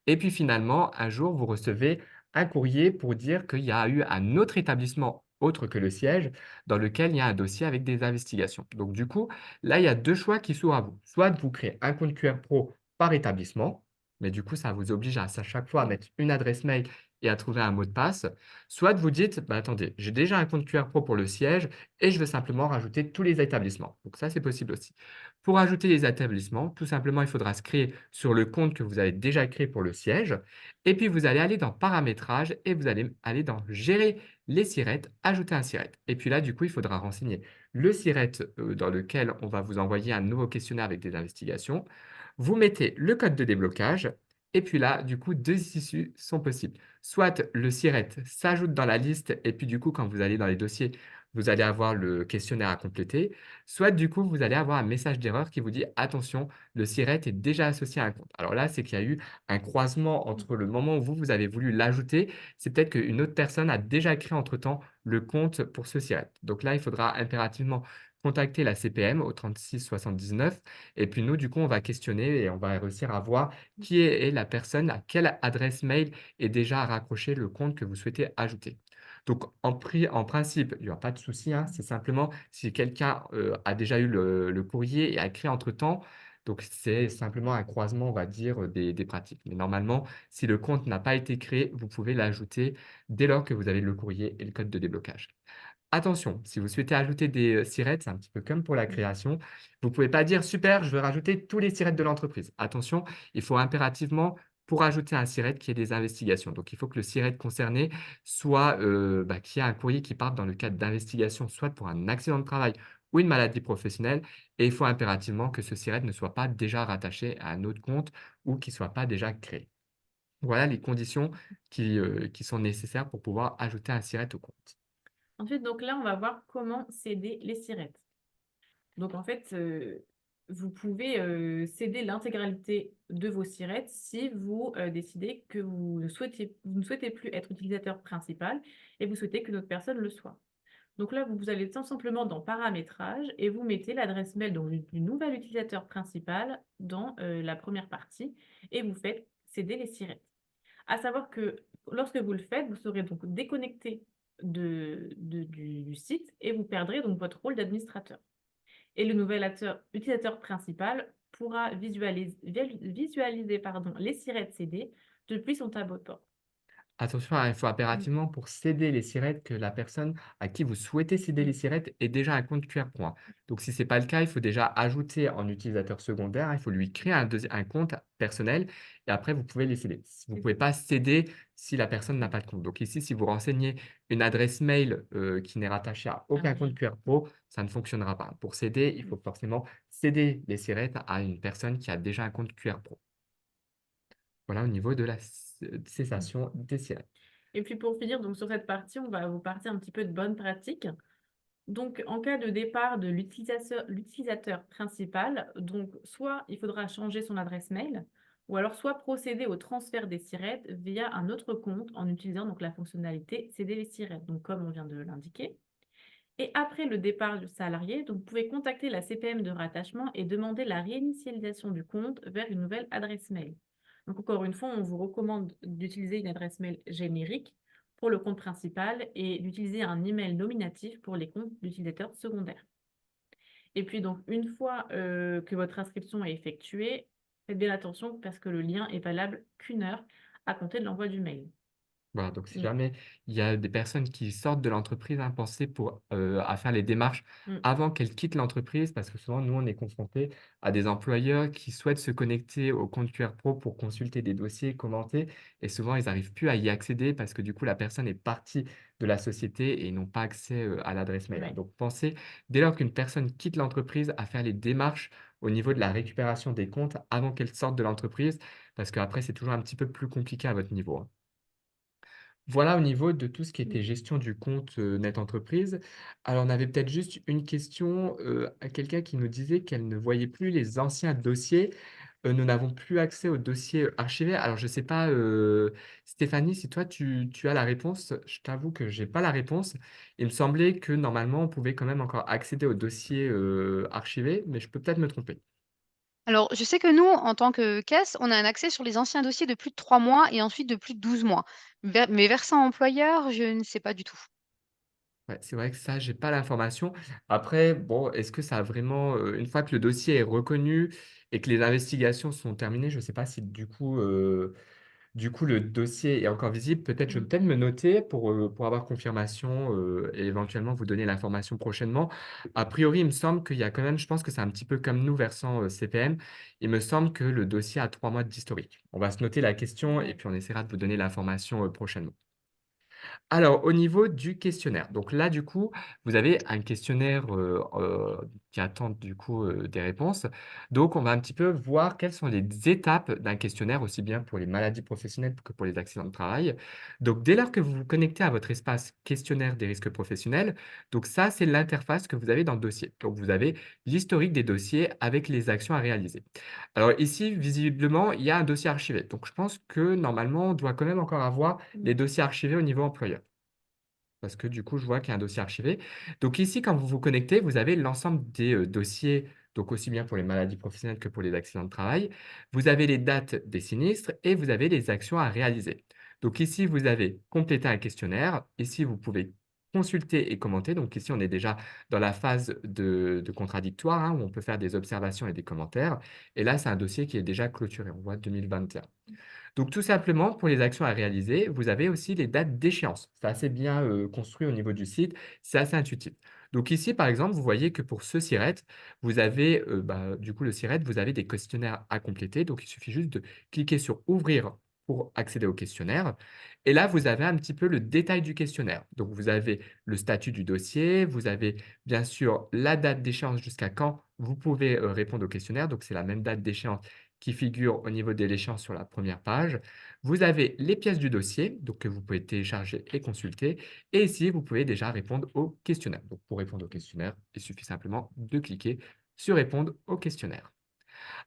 Speaker 2: et puis finalement, un jour, vous recevez un courrier pour dire qu'il y a eu un autre établissement autre que le siège dans lequel il y a un dossier avec des investigations. Donc du coup, là, il y a 2 choix qui s'ouvrent à vous. Soit vous créez un compte QR Pro par établissement, mais du coup, ça vous oblige à chaque fois à mettre une adresse mail et à trouver un mot de passe. Soit vous dites: «Bah, attendez, j'ai déjà un compte QR Pro pour le siège et je veux simplement rajouter tous les établissements». Donc ça, c'est possible aussi. Pour ajouter les établissements, tout simplement, il faudra se créer sur le compte que vous avez déjà créé pour le siège. Et puis, vous allez aller dans Paramétrages et vous allez aller dans Gérer les sirettes, ajouter un siret. Et puis là, du coup, il faudra renseigner le siret dans lequel on va vous envoyer un nouveau questionnaire avec des investigations. Vous mettez le code de déblocage. Et puis là, du coup, 2 issues sont possibles. Soit le siret s'ajoute dans la liste et puis du coup, quand vous allez dans les dossiers, vous allez avoir le questionnaire à compléter. Soit du coup, vous allez avoir un message d'erreur qui vous dit: «Attention, le siret est déjà associé à un compte». Alors là, c'est qu'il y a eu un croisement entre le moment où vous avez voulu l'ajouter, c'est peut-être qu'une autre personne a déjà créé entre-temps le compte pour ce siret. Donc là, il faudra impérativement contacter la CPM au 36 79 et puis nous, du coup, on va questionner et on va réussir à voir qui est la personne, à quelle adresse mail est déjà raccroché le compte que vous souhaitez ajouter. Donc en principe, il y aura pas de souci, hein. C'est simplement si quelqu'un, a déjà eu le courrier et a créé entre-temps, donc c'est simplement un croisement, on va dire, des pratiques. Mais normalement, si le compte n'a pas été créé, vous pouvez l'ajouter dès lors que vous avez le courrier et le code de déblocage. Attention, si vous souhaitez ajouter des, sirettes, c'est un petit peu comme pour la création, vous ne pouvez pas dire: «Super, je veux rajouter tous les sirettes de l'entreprise». Attention, il faut impérativement, pour ajouter un siret, qu'il y ait des investigations. Donc il faut que le siret concerné soit, bah, qu'il y ait un courrier qui parte dans le cadre d'investigation, soit pour un accident de travail ou une maladie professionnelle et il faut impérativement que ce siret ne soit pas déjà rattaché à un autre compte ou qu'il ne soit pas déjà créé. Voilà les conditions qui sont nécessaires pour pouvoir ajouter un siret au compte.
Speaker 1: Ensuite, donc là, on va voir comment céder les sirettes. Donc en fait, vous pouvez céder l'intégralité de vos sirettes si vous décidez que vous ne souhaitez plus être utilisateur principal et vous souhaitez que d'autres personnes le soient. Donc là, vous allez tout simplement dans Paramétrages et vous mettez l'adresse mail donc, du nouvel utilisateur principal dans la première partie et vous faites céder les sirettes. À savoir que lorsque vous le faites, vous serez donc déconnecté du site et vous perdrez donc votre rôle d'administrateur. Et le nouvel utilisateur principal pourra visualiser pardon, les sirettes CD depuis son tableau de bord.
Speaker 2: Attention, hein, il faut
Speaker 1: Mm.
Speaker 2: impérativement pour céder les sirettes que la personne à qui vous souhaitez céder les
Speaker 1: Mm.
Speaker 2: sirettes ait déjà un compte QR Pro, hein. Donc si ce n'est pas le cas, il faut déjà ajouter en utilisateur secondaire, hein, il faut lui créer un compte personnel et après vous pouvez les céder. Vous ne
Speaker 1: C'est
Speaker 2: pouvez
Speaker 1: ça.
Speaker 2: pas céder si la personne n'a pas de compte. Donc ici, si vous renseignez une adresse mail, qui n'est rattachée à
Speaker 1: Ah
Speaker 2: aucun
Speaker 1: oui.
Speaker 2: compte QR Pro, ça ne fonctionnera pas. Pour céder, il
Speaker 1: Mm.
Speaker 2: faut forcément céder les sirettes à une personne qui a déjà un compte QR Pro. Voilà au niveau de la
Speaker 1: Mm.
Speaker 2: cessation des sirettes.
Speaker 1: Et puis pour finir, donc sur cette partie, on va vous partir un petit peu de bonnes pratiques. Donc, en cas de départ de l'utilisateur principal, donc soit il faudra changer son adresse mail, ou alors soit procéder au transfert des SIRET via un autre compte en utilisant donc la fonctionnalité céder les SIRET, donc comme on vient de l'indiquer. Et après le départ du salarié, donc vous pouvez contacter la CPM de rattachement et demander la réinitialisation du compte vers une nouvelle adresse mail. Donc encore une fois, on vous recommande d'utiliser une adresse mail générique pour le compte principal et d'utiliser un email nominatif pour les comptes d'utilisateurs secondaires. Et puis donc une fois que votre inscription est effectuée, faites bien attention parce que le lien est valable qu'une heure à compter de l'envoi du mail.
Speaker 2: Voilà, donc si
Speaker 1: Mm.
Speaker 2: jamais il y a des personnes qui sortent de l'entreprise, hein, pensez à faire les démarches
Speaker 1: Mm.
Speaker 2: avant qu'elles quittent l'entreprise parce que souvent, nous, on est confrontés à des employeurs qui souhaitent se connecter au compte QR Pro pour consulter des dossiers, commenter et souvent, ils n'arrivent plus à y accéder parce que du coup, la personne est partie de la société et ils n'ont pas accès, à l'adresse mail, hein.
Speaker 1: Ouais.
Speaker 2: Donc pensez, dès lors qu'une personne quitte l'entreprise, à faire les démarches au niveau de la récupération des comptes avant qu'elle sorte de l'entreprise parce qu'après, c'est toujours un petit peu plus compliqué à votre niveau, hein. Voilà au niveau de tout ce qui
Speaker 1: Mm.
Speaker 2: était gestion du compte, net entreprise. Alors on avait peut-être juste une question, à quelqu'un qui nous disait qu'elle ne voyait plus les anciens dossiers. Nous n'avons plus accès aux dossiers, archivés. Alors je ne sais pas, Stéphanie, si toi tu as la réponse. Je t'avoue que j'ai pas la réponse. Il me semblait que normalement on pouvait quand même encore accéder aux dossiers, archivés, mais je peux peut-être me tromper.
Speaker 3: Alors, je sais que nous, en tant que caisse, on a un accès sur les anciens dossiers de plus de 3 mois et ensuite de plus de 12 mois. Mais versant employeur, je ne sais pas du tout.
Speaker 2: Ouais, c'est vrai que ça, j'ai pas l'information. Après, bon, est-ce que ça a vraiment, une fois que le dossier est reconnu et que les investigations sont terminées, je ne sais pas si du coup, le dossier est encore visible. Peut-être je vais
Speaker 1: Mm.
Speaker 2: peut-être me noter pour avoir confirmation, et éventuellement vous donner l'information prochainement. A priori, il me semble qu'il y a quand même je pense que c'est un petit peu comme nous versant, CPM. Il me semble que le dossier a 3 mois d'historique. On va se noter la question et
Speaker 1: Ouais.
Speaker 2: puis on essaiera de vous donner l'information, prochainement. Alors, au niveau du questionnaire, donc là, du coup, vous avez un questionnaire, qui attend du coup, des réponses. Donc on va un petit peu voir quelles sont les étapes d'un questionnaire, aussi bien pour les maladies professionnelles que pour les accidents de travail. Donc dès lors que vous vous connectez à votre espace questionnaire des risques professionnels, donc ça, c'est l'interface que vous avez dans le dossier. Donc vous avez l'historique des dossiers avec les actions à réaliser. Alors ici, visiblement, il y a un dossier archivé. Donc je pense que normalement, on doit quand même encore avoir
Speaker 1: Mm.
Speaker 2: les dossiers archivés au niveau employeur. Parce que du coup, je vois qu'il y a un dossier archivé. Donc ici, quand vous vous connectez, vous avez l'ensemble des, dossiers, donc aussi bien pour les maladies professionnelles que pour les accidents de travail. Vous avez les dates des sinistres et vous avez les actions à réaliser. Donc ici, vous avez complété un questionnaire. Ici, vous pouvez consulter et commenter. Donc ici, on est déjà dans la phase de contradictoire, hein, où on peut faire des observations et des commentaires. Et là, c'est un dossier qui est déjà clôturé. On voit 2021. Donc tout simplement, pour les actions à réaliser, vous avez aussi les dates d'échéance. C'est assez bien, construit au niveau du site, c'est assez intuitif. Donc ici, par exemple, vous voyez que pour ce SIRET, vous avez, du coup, le SIRET, vous avez des questionnaires à compléter. Donc il suffit juste de cliquer sur «Ouvrir» pour accéder au questionnaire et là, vous avez un petit peu le détail du questionnaire. Donc vous avez le statut du dossier, vous avez bien sûr la date d'échéance jusqu'à quand vous pouvez, répondre au questionnaire. Donc c'est la même date d'échéance qui figure au niveau de l'échéance sur la première page. Vous avez les pièces du dossier, donc que vous pouvez télécharger et consulter. Et ici, vous pouvez déjà répondre au questionnaire. Donc, pour répondre au questionnaire, il suffit simplement de cliquer sur «Répondre au questionnaire».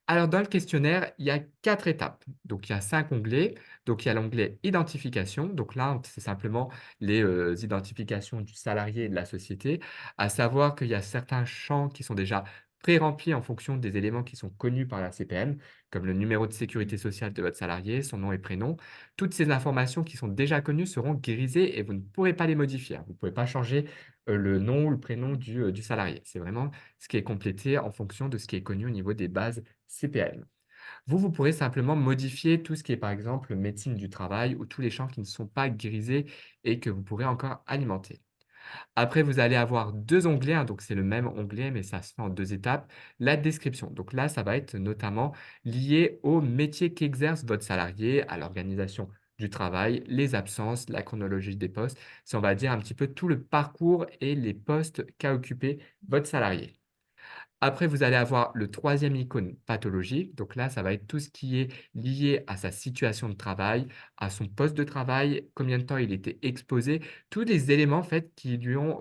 Speaker 2: Alors, dans le questionnaire, il y a 4 étapes. Donc, il y a 5 onglets. Donc, il y a l'onglet «Identification». Donc là, c'est simplement les, identifications du salarié et de la société. À savoir qu'il y a certains champs qui sont déjà pré-remplis en fonction des éléments qui sont connus par la CPM, comme le numéro de sécurité sociale de votre salarié, son nom et prénom. Toutes ces informations qui sont déjà connues seront grisées et vous ne pourrez pas les modifier, hein. Vous ne pouvez pas changer, le nom ou le prénom du salarié. C'est vraiment ce qui est complété en fonction de ce qui est connu au niveau des bases CPM. Vous, vous pourrez simplement modifier tout ce qui est, par exemple, médecine du travail ou tous les champs qui ne sont pas grisés et que vous pourrez encore alimenter. Après, vous allez avoir 2 onglets, hein, donc c'est le même onglet, mais ça se fait en 2 étapes. La description, donc là, ça va être notamment lié au métier qu'exerce votre salarié, à l'organisation du travail, les absences, la chronologie des postes. C'est, on va dire, un petit peu tout le parcours et les postes qu'a occupé votre salarié. Après, vous allez avoir le troisième icône pathologique. Donc là, ça va être tout ce qui est lié à sa situation de travail, à son poste de travail, combien de temps il était exposé, tous les éléments en fait qui ont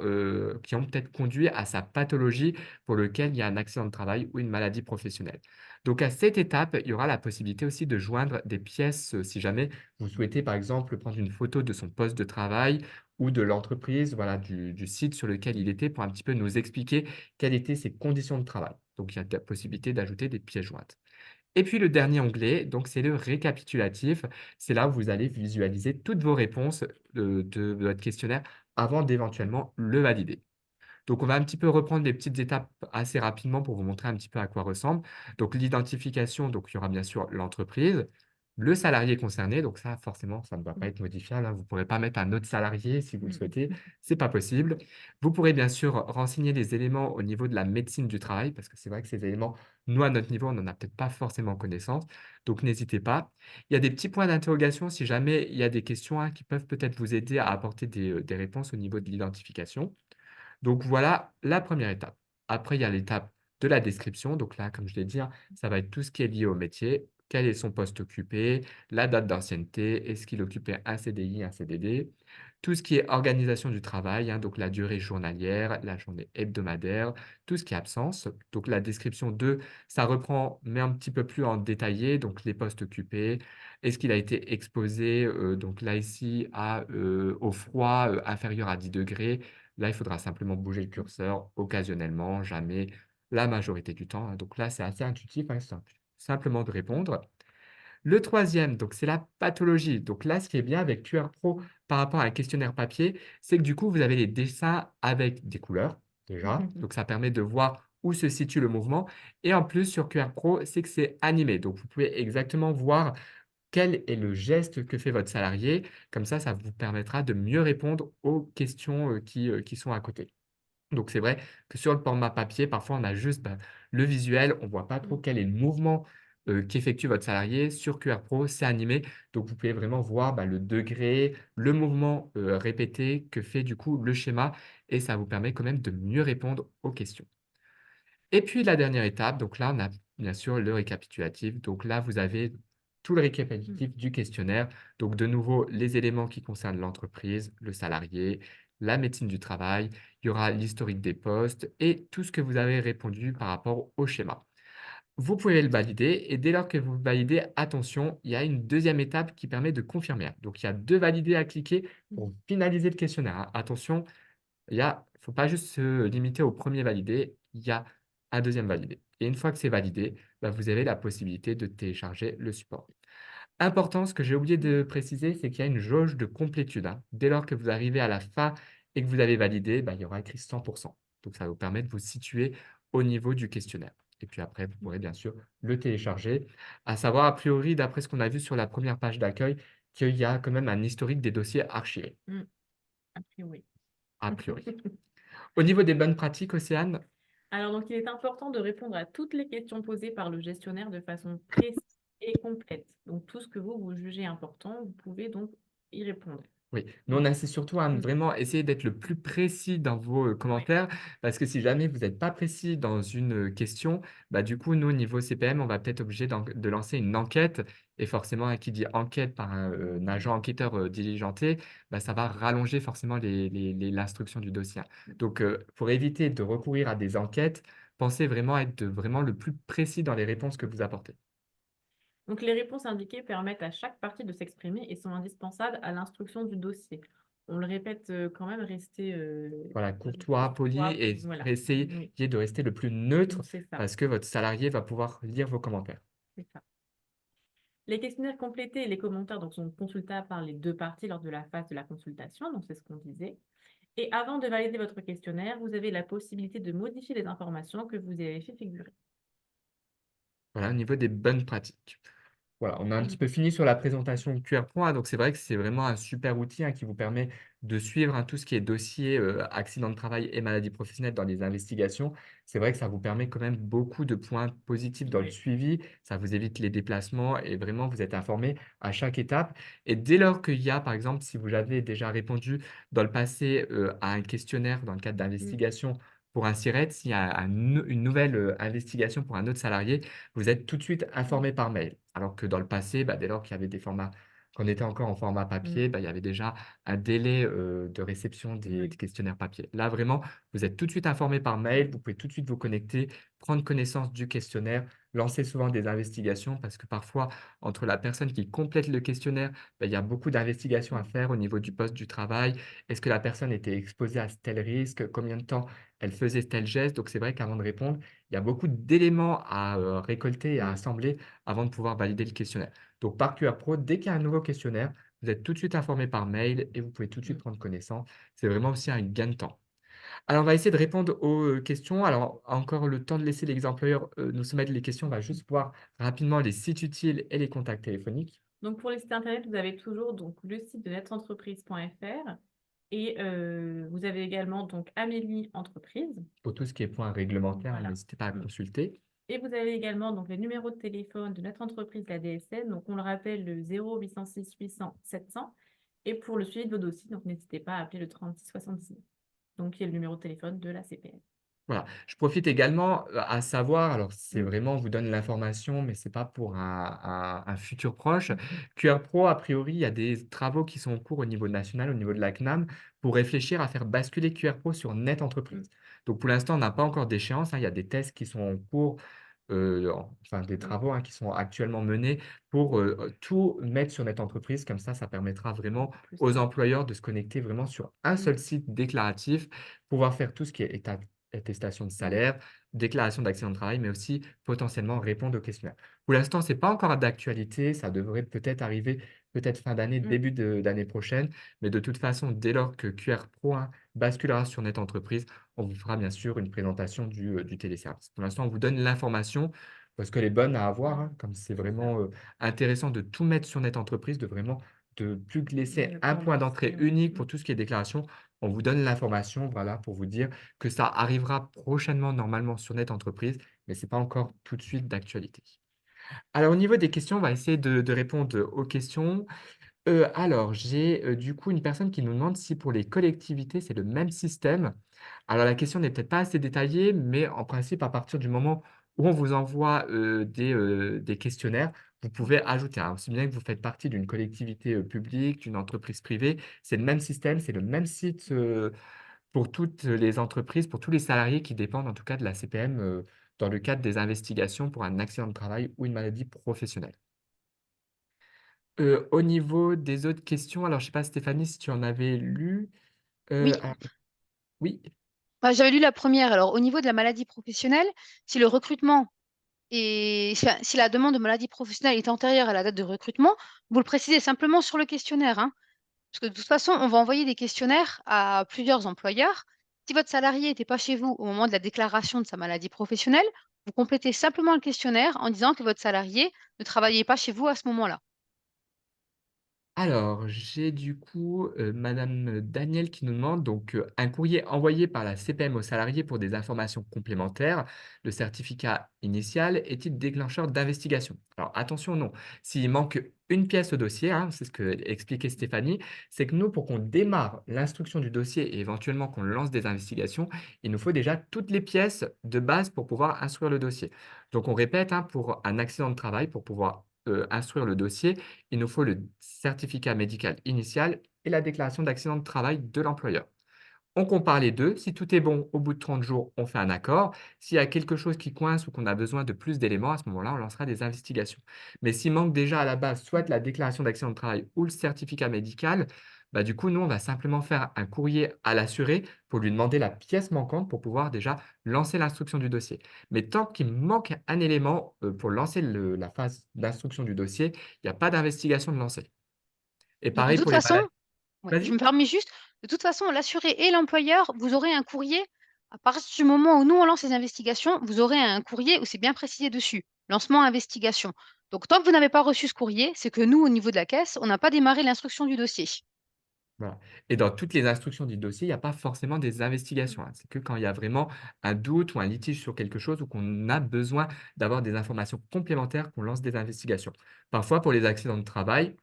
Speaker 2: peut-être conduit à sa pathologie pour lequel il y a un accident de travail ou une maladie professionnelle. Donc à cette étape, il y aura la possibilité aussi de joindre des pièces, si jamais vous souhaitez par exemple prendre une photo de son poste de travail ou de l'entreprise, voilà, du site sur lequel il était pour un petit peu nous expliquer quelles étaient ses conditions de travail. Donc, il y a la possibilité d'ajouter des pièces jointes. Et puis le dernier onglet, donc c'est le récapitulatif. C'est là où vous allez visualiser toutes vos réponses de votre questionnaire avant d'éventuellement le valider. Donc, on va un petit peu reprendre les petites étapes assez rapidement pour vous montrer un petit peu à quoi ressemble. Donc, l'identification, donc il y aura bien sûr l'entreprise, le salarié concerné. Donc ça, forcément, ça ne va pas
Speaker 1: Mmh.
Speaker 2: être modifiable, hein. Vous ne pourrez pas mettre un autre salarié si vous le
Speaker 1: Mmh.
Speaker 2: souhaitez, c'est pas possible. Vous pourrez bien sûr renseigner les éléments au niveau de la médecine du travail, parce que c'est vrai que ces éléments, nous, à notre niveau, on n'en a peut-être pas forcément connaissance. Donc, n'hésitez pas. Il y a des petits points d'interrogation si jamais il y a des questions, hein, qui peuvent peut-être vous aider à apporter des réponses au niveau de l'identification. Donc voilà la première étape. Après, il y a l'étape de la description. Donc là, comme je l'ai dit, hein, ça va être tout ce qui est lié au métier. Quel est son poste occupé, la date d'ancienneté, est-ce qu'il occupait un CDI, un CDD, tout ce qui est organisation du travail, hein, donc la durée journalière, la journée hebdomadaire, tout ce qui est absence. Donc la description 2, ça reprend, mais un petit peu plus en détaillé, donc les postes occupés, est-ce qu'il a été exposé, donc là ici, au froid inférieur à 10 degrés. Là, il faudra simplement bouger le curseur occasionnellement, jamais la majorité du temps, hein. Donc là, c'est assez intuitif, hein, simplement de répondre. Le troisième, donc c'est la pathologie. Donc là, ce qui est bien avec QR Pro par rapport à un questionnaire papier, c'est que du coup, vous avez les dessins avec des couleurs déjà. Donc ça permet de voir où se situe le mouvement. Et en plus, sur QR Pro, c'est que c'est animé. Donc vous pouvez exactement voir quel est le geste que fait votre salarié. Comme ça vous permettra de mieux répondre aux questions qui sont à côté. Donc c'est vrai que sur le format papier, parfois on a juste, le visuel, on ne voit pas trop
Speaker 1: Mmh.
Speaker 2: quel est le mouvement, qu'effectue votre salarié. Sur QR Pro, c'est animé, donc vous pouvez vraiment voir, le degré, le mouvement, répété que fait du coup le schéma et ça vous permet quand même de mieux répondre aux questions. Et puis la dernière étape, donc là, on a bien sûr le récapitulatif. Donc là, vous avez tout le
Speaker 1: Mmh.
Speaker 2: récapitulatif du questionnaire. Donc de nouveau, les éléments qui concernent l'entreprise, le salarié, la médecine du travail. Il y aura l'historique des postes et tout ce que vous avez répondu par rapport au schéma. Vous pouvez le valider et dès lors que vous le validez, attention, il y a une deuxième étape qui permet de confirmer, hein. Donc il y a 2 valider à cliquer
Speaker 1: Mmh.
Speaker 2: pour finaliser le questionnaire, hein. Attention, faut pas juste se limiter au premier validé, il y a un deuxième validé et une fois que c'est validé, vous avez la possibilité de télécharger le support. Important, ce que j'ai oublié de préciser, c'est qu'il y a une jauge de complétude, hein. Dès lors que vous arrivez à la fin et que vous avez validé, il y aura écrit 100. Donc ça va vous permettre de vous situer au niveau du questionnaire et puis après, vous
Speaker 1: Mmh.
Speaker 2: pourrez bien sûr le télécharger. À savoir, a priori, d'après ce qu'on a vu sur la première page d'accueil, qu'il y a quand même un historique des dossiers archivés,
Speaker 1: Mmh. A priori.
Speaker 2: a priori. Au niveau des bonnes pratiques, Océane?
Speaker 1: Alors, donc, il est important de répondre à toutes les questions posées par le gestionnaire de façon précise et complète. Donc, tout ce que vous jugez important, vous pouvez donc y répondre.
Speaker 2: Oui, nous on
Speaker 1: Donc,
Speaker 2: insiste surtout à
Speaker 1: mmh,
Speaker 2: vraiment essayer d'être le plus précis dans vos,
Speaker 1: ouais,
Speaker 2: commentaires, parce que si jamais vous n'êtes pas précis dans une, question, du coup, nous, au niveau CPM, on va peut-être obligé de lancer une enquête et forcément, qui dit enquête par un agent enquêteur, diligenté, ça va rallonger forcément l'instruction du dossier. Donc, pour éviter de recourir à des enquêtes, pensez vraiment à être vraiment le plus précis dans les réponses que vous apportez.
Speaker 1: donc, les réponses indiquées permettent à chaque partie de s'exprimer et sont indispensables à l'instruction du dossier. On le répète quand même, rester
Speaker 2: Voilà, courtois, poli
Speaker 1: courtois,
Speaker 2: et
Speaker 1: voilà.
Speaker 2: essayez
Speaker 1: Oui,
Speaker 2: de rester le plus neutre
Speaker 1: c'est ça,
Speaker 2: parce que votre salarié va pouvoir lire vos commentaires.
Speaker 1: c'est ça. Les questionnaires complétés et les commentaires donc, sont consultables par les deux parties lors de la phase de la consultation, donc c'est ce qu'on disait. Et avant de valider votre questionnaire, vous avez la possibilité de modifier les informations que vous avez fait figurer.
Speaker 2: Voilà, au niveau des bonnes pratiques. Voilà, on a un petit
Speaker 1: Mmh.
Speaker 2: peu fini sur la présentation QR Pro, hein, donc c'est vrai que c'est vraiment un super outil, hein, qui vous permet de suivre, hein, tout ce qui est dossier, accident de travail et maladie professionnelle dans les investigations. C'est vrai que ça vous permet quand même beaucoup de points positifs dans le
Speaker 1: Oui.
Speaker 2: suivi, ça vous évite les déplacements et vraiment vous êtes informé à chaque étape et dès lors qu'il y a, par exemple, si vous avez déjà répondu dans le passé, à un questionnaire dans le cadre
Speaker 1: Mmh.
Speaker 2: d'investigation Pour un SIRET, s'il y a une nouvelle investigation pour un autre salarié, vous êtes tout de suite
Speaker 1: Mmh.
Speaker 2: informé par mail. Alors que dans le passé, bah, dès lors qu'il y avait des formats, qu'on était encore en format
Speaker 1: Mmh.
Speaker 2: papier, bah, il y avait déjà un délai de réception des
Speaker 1: Oui.
Speaker 2: questionnaires papier. Là, vraiment, vous êtes tout de suite informé par mail, vous pouvez tout de suite vous connecter, prendre connaissance du questionnaire, lancer souvent des investigations parce que parfois, entre la personne qui complète le questionnaire, bah, il y a beaucoup d'investigations à
Speaker 1: Mmh.
Speaker 2: faire au niveau du poste du travail. Est-ce que la personne était exposée à tel risque? Combien de temps elle faisait tel geste? Donc c'est vrai qu'avant de répondre, il y a beaucoup d'éléments à, récolter et à
Speaker 1: Mmh.
Speaker 2: assembler avant de pouvoir valider le questionnaire. Donc par QR Pro, dès qu'il y a un nouveau questionnaire, vous êtes tout de suite informé par mail et vous pouvez tout de suite
Speaker 1: Mmh.
Speaker 2: prendre connaissance. C'est vraiment aussi un gain de temps. Alors, on va essayer de répondre aux, questions. Alors, encore le temps de laisser les employeurs, nous soumettre les questions. On va juste voir rapidement les sites utiles et les contacts téléphoniques.
Speaker 1: Donc pour les sites internet, vous avez toujours donc le site de netentreprise.fr et vous avez également donc Amélie Entreprise.
Speaker 2: Pour tout ce qui est points réglementaires, hein,
Speaker 1: Voilà.
Speaker 2: n'hésitez pas à
Speaker 1: Mmh.
Speaker 2: consulter.
Speaker 1: Et vous avez également donc les numéros de téléphone de notre entreprise, la DSN. Donc on le rappelle, le 0806 800 700. Et pour le suivi de vos dossiers, donc n'hésitez pas à appeler le 36 66. Donc il y a le numéro de téléphone de la CPN.
Speaker 2: Voilà. Je profite également, à savoir, alors c'est
Speaker 1: Mmh.
Speaker 2: vraiment on vous donne l'information, mais c'est pas pour un futur proche.
Speaker 1: Mmh.
Speaker 2: QR Pro, a priori, il y a des travaux qui sont en cours au niveau national, au niveau de la CNAM, pour réfléchir à faire basculer QR Pro sur Net
Speaker 1: Mmh.
Speaker 2: Entreprise. Donc pour l'instant, on n'a pas encore d'échéance, hein. Il y a des tests qui sont en cours, enfin des
Speaker 1: Mmh.
Speaker 2: travaux, hein, qui sont actuellement menés pour, tout mettre sur Net Entreprise. Comme ça permettra vraiment
Speaker 1: Plus
Speaker 2: aux
Speaker 1: simple.
Speaker 2: employeurs de se connecter vraiment sur un
Speaker 1: Mmh.
Speaker 2: seul site déclaratif, pouvoir faire tout ce qui est attestation de
Speaker 1: Mmh.
Speaker 2: salaire, déclaration d'accident de travail, mais aussi potentiellement répondre aux questionnaires. Pour l'instant, c'est pas encore d'actualité, ça devrait peut-être arriver peut-être fin d'année,
Speaker 1: Mmh.
Speaker 2: début d'année prochaine, mais de toute façon, dès lors que QR Pro, hein, basculera sur Net Entreprise, on vous fera bien sûr une présentation du téléservice. Pour l'instant, on vous donne l'information parce qu'elle est bonne à avoir,
Speaker 1: Mmh.
Speaker 2: hein, comme c'est
Speaker 1: C'est ça.
Speaker 2: vraiment, intéressant de tout mettre sur Net Entreprise, de vraiment de plus laisser
Speaker 1: De
Speaker 2: un point
Speaker 1: condenser,
Speaker 2: d'entrée
Speaker 1: ouais.
Speaker 2: unique
Speaker 1: Mmh.
Speaker 2: pour tout ce qui est déclaration. On vous donne l'information, voilà, pour vous dire que ça arrivera prochainement normalement sur Net Entreprise, mais c'est pas encore tout de suite d'actualité. Alors au niveau des questions, on va essayer de répondre aux questions. Alors j'ai, du coup une personne qui nous demande si pour les collectivités, c'est le même système. Alors la question n'est peut-être pas assez détaillée, mais en principe, à partir du moment où on vous envoie, des questionnaires, vous pouvez ajouter, hein, aussi bien que vous faites partie d'une collectivité, publique, d'une entreprise privée, c'est le même système, c'est le même site, pour toutes les entreprises, pour tous les salariés qui dépendent en tout cas de la CPM, dans le cadre des investigations pour un accident de travail ou une maladie professionnelle. Au niveau des autres questions, alors je sais pas Stéphanie si tu en avais lu?
Speaker 3: Oui.
Speaker 2: Alors oui?
Speaker 3: Bah, j'avais lu la première. Alors, au niveau de la maladie professionnelle, si le recrutement si la demande de maladie professionnelle est antérieure à la date de recrutement, vous le précisez simplement sur le questionnaire, hein. Parce que de toute façon, on va envoyer des questionnaires à plusieurs employeurs. Si votre salarié n'était pas chez vous au moment de la déclaration de sa maladie professionnelle, vous complétez simplement le questionnaire en disant que votre salarié ne travaillait pas chez vous à ce moment-là.
Speaker 2: Alors, j'ai du coup, madame Daniel qui nous demande donc, un courrier envoyé par la CPM aux salariés pour des informations complémentaires. Le certificat initial est-il déclencheur d'investigation? Alors attention, non. S'il manque une pièce au dossier, hein, c'est ce que expliquait Stéphanie, c'est que nous, pour qu'on démarre l'instruction du dossier et éventuellement qu'on lance des investigations, il nous faut déjà toutes les pièces de base pour pouvoir instruire le dossier. Donc on répète, hein, pour un accident de travail, pour pouvoir, instruire le dossier, il nous faut le certificat médical initial et la déclaration d'accident de travail de l'employeur. On compare les 2. Si tout est bon, au bout de 30 jours, on fait un accord. S'il y a quelque chose qui coince ou qu'on a besoin de plus d'éléments, à ce moment-là, on lancera des investigations. Mais s'il manque déjà à la base soit la déclaration d'accident de travail ou le certificat médical, bah, du coup, nous, on va simplement faire un courrier à l'assuré pour lui demander la pièce manquante pour pouvoir déjà lancer l'instruction du dossier. Mais tant qu'il manque un élément, pour lancer la phase d'instruction du dossier, il n'y a pas d'investigation de lancer. Et
Speaker 3: De
Speaker 2: pareil
Speaker 3: toute
Speaker 2: pour les
Speaker 3: façon,
Speaker 2: maladies.
Speaker 3: ouais, je me
Speaker 2: Vas-y?
Speaker 3: permets juste, de toute façon, l'assuré et l'employeur, vous aurez un courrier. À partir du moment où nous, on lance les investigations, vous aurez un courrier où c'est bien précisé dessus. Lancement investigation. Donc, tant que vous n'avez pas reçu ce courrier, c'est que nous, au niveau de la caisse, on n'a pas démarré l'instruction du dossier.
Speaker 2: Voilà, et dans toutes les instructions du dossier, il n'y a pas forcément des investigations, hein. C'est que quand il y a vraiment un doute ou un litige sur quelque chose ou qu'on a besoin d'avoir des informations complémentaires qu'on lance des investigations. Parfois, pour les accidents de travail,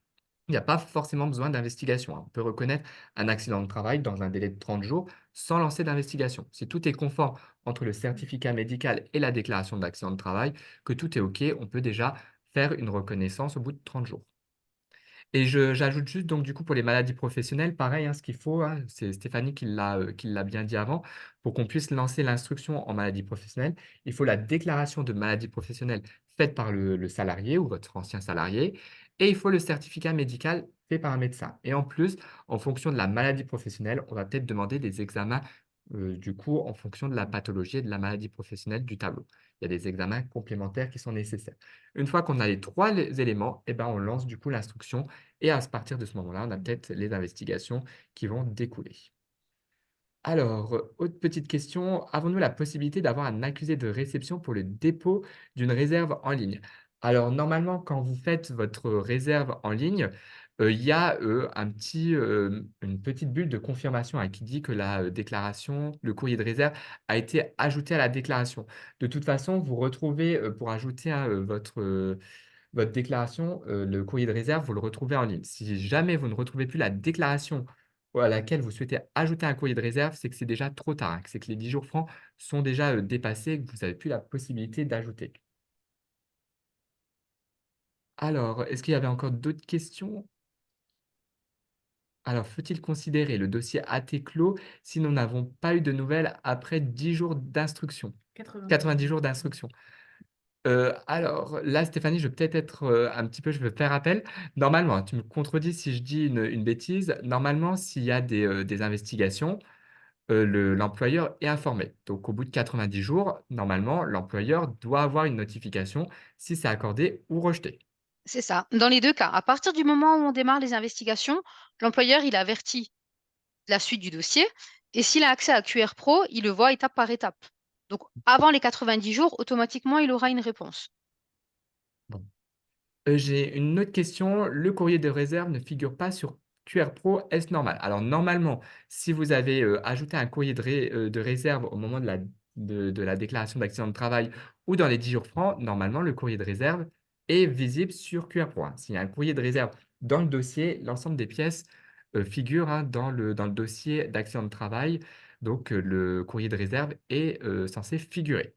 Speaker 2: Il n'y a pas forcément besoin d'investigation, hein. On peut reconnaître un accident de travail dans un délai de 30 jours sans lancer d'investigation. Si tout est conforme entre le certificat médical et la déclaration d'accident de travail, que tout est OK, on peut déjà faire une reconnaissance au bout de 30 jours. Et j'ajoute juste donc du coup pour les maladies professionnelles, pareil, hein, ce qu'il faut, hein, c'est Stéphanie qui l'a bien dit avant, pour qu'on puisse lancer l'instruction en maladie professionnelle, il faut la déclaration de maladie professionnelle faite par le salarié ou votre ancien salarié et il faut le certificat médical fait par un médecin. Et en plus, en fonction de la maladie professionnelle, on va peut-être demander des examens, du coup, en fonction de la pathologie et de la maladie professionnelle du tableau. Il y a des examens complémentaires qui sont nécessaires. Une fois qu'on a les 3 éléments, et ben, on lance du coup l'instruction et à partir de ce moment-là, on a peut-être les investigations qui vont découler. Alors, autre petite question, avons-nous la possibilité d'avoir un accusé de réception pour le dépôt d'une réserve en ligne? Alors normalement, quand vous faites votre réserve en ligne, il y a, une petite bulle de confirmation, hein, qui dit que la, déclaration, le courrier de réserve a été ajouté à la déclaration. De toute façon, vous retrouvez, pour ajouter, hein, votre déclaration, le courrier de réserve, vous le retrouvez en ligne. Si jamais vous ne retrouvez plus la déclaration à laquelle vous souhaitez ajouter un courrier de réserve, c'est que c'est déjà trop tard, hein, que c'est que les 10 jours francs sont déjà, dépassés et que vous n'avez plus la possibilité d'ajouter. Alors, est-ce qu'il y avait encore d'autres questions? Alors, faut-il considérer le dossier AT clos si nous n'avons pas eu de nouvelles après 10 jours d'instruction?
Speaker 1: 90
Speaker 2: 90
Speaker 1: jours.
Speaker 2: jours d'instruction. Alors là, Stéphanie, je vais peut-être être, un petit peu je vais faire appel. Normalement, hein, tu me contredis si je dis une bêtise. Normalement, s'il y a des investigations, l'employeur est informé. Donc au bout de 90 jours, normalement, l'employeur doit avoir une notification si c'est accordé ou rejeté.
Speaker 3: C'est ça. Dans les 2 cas, à partir du moment où on démarre les investigations, l'employeur, il avertit la suite du dossier et s'il a accès à QR Pro, il le voit étape par étape. Donc avant les 90 jours, automatiquement, il aura une réponse.
Speaker 2: Bon. J'ai une autre question. Le courrier de réserve ne figure pas sur QR Pro, est-ce normal? Alors normalement, si vous avez, ajouté un courrier de réserve au moment de la déclaration d'accident de travail ou dans les 10 jours francs, normalement le courrier de réserve est visible sur QR Pro, hein. S'il y a un courrier de réserve dans le dossier, l'ensemble des pièces, figurent, hein, dans le dossier d'accident de travail. Donc, le courrier de réserve est, censé figurer.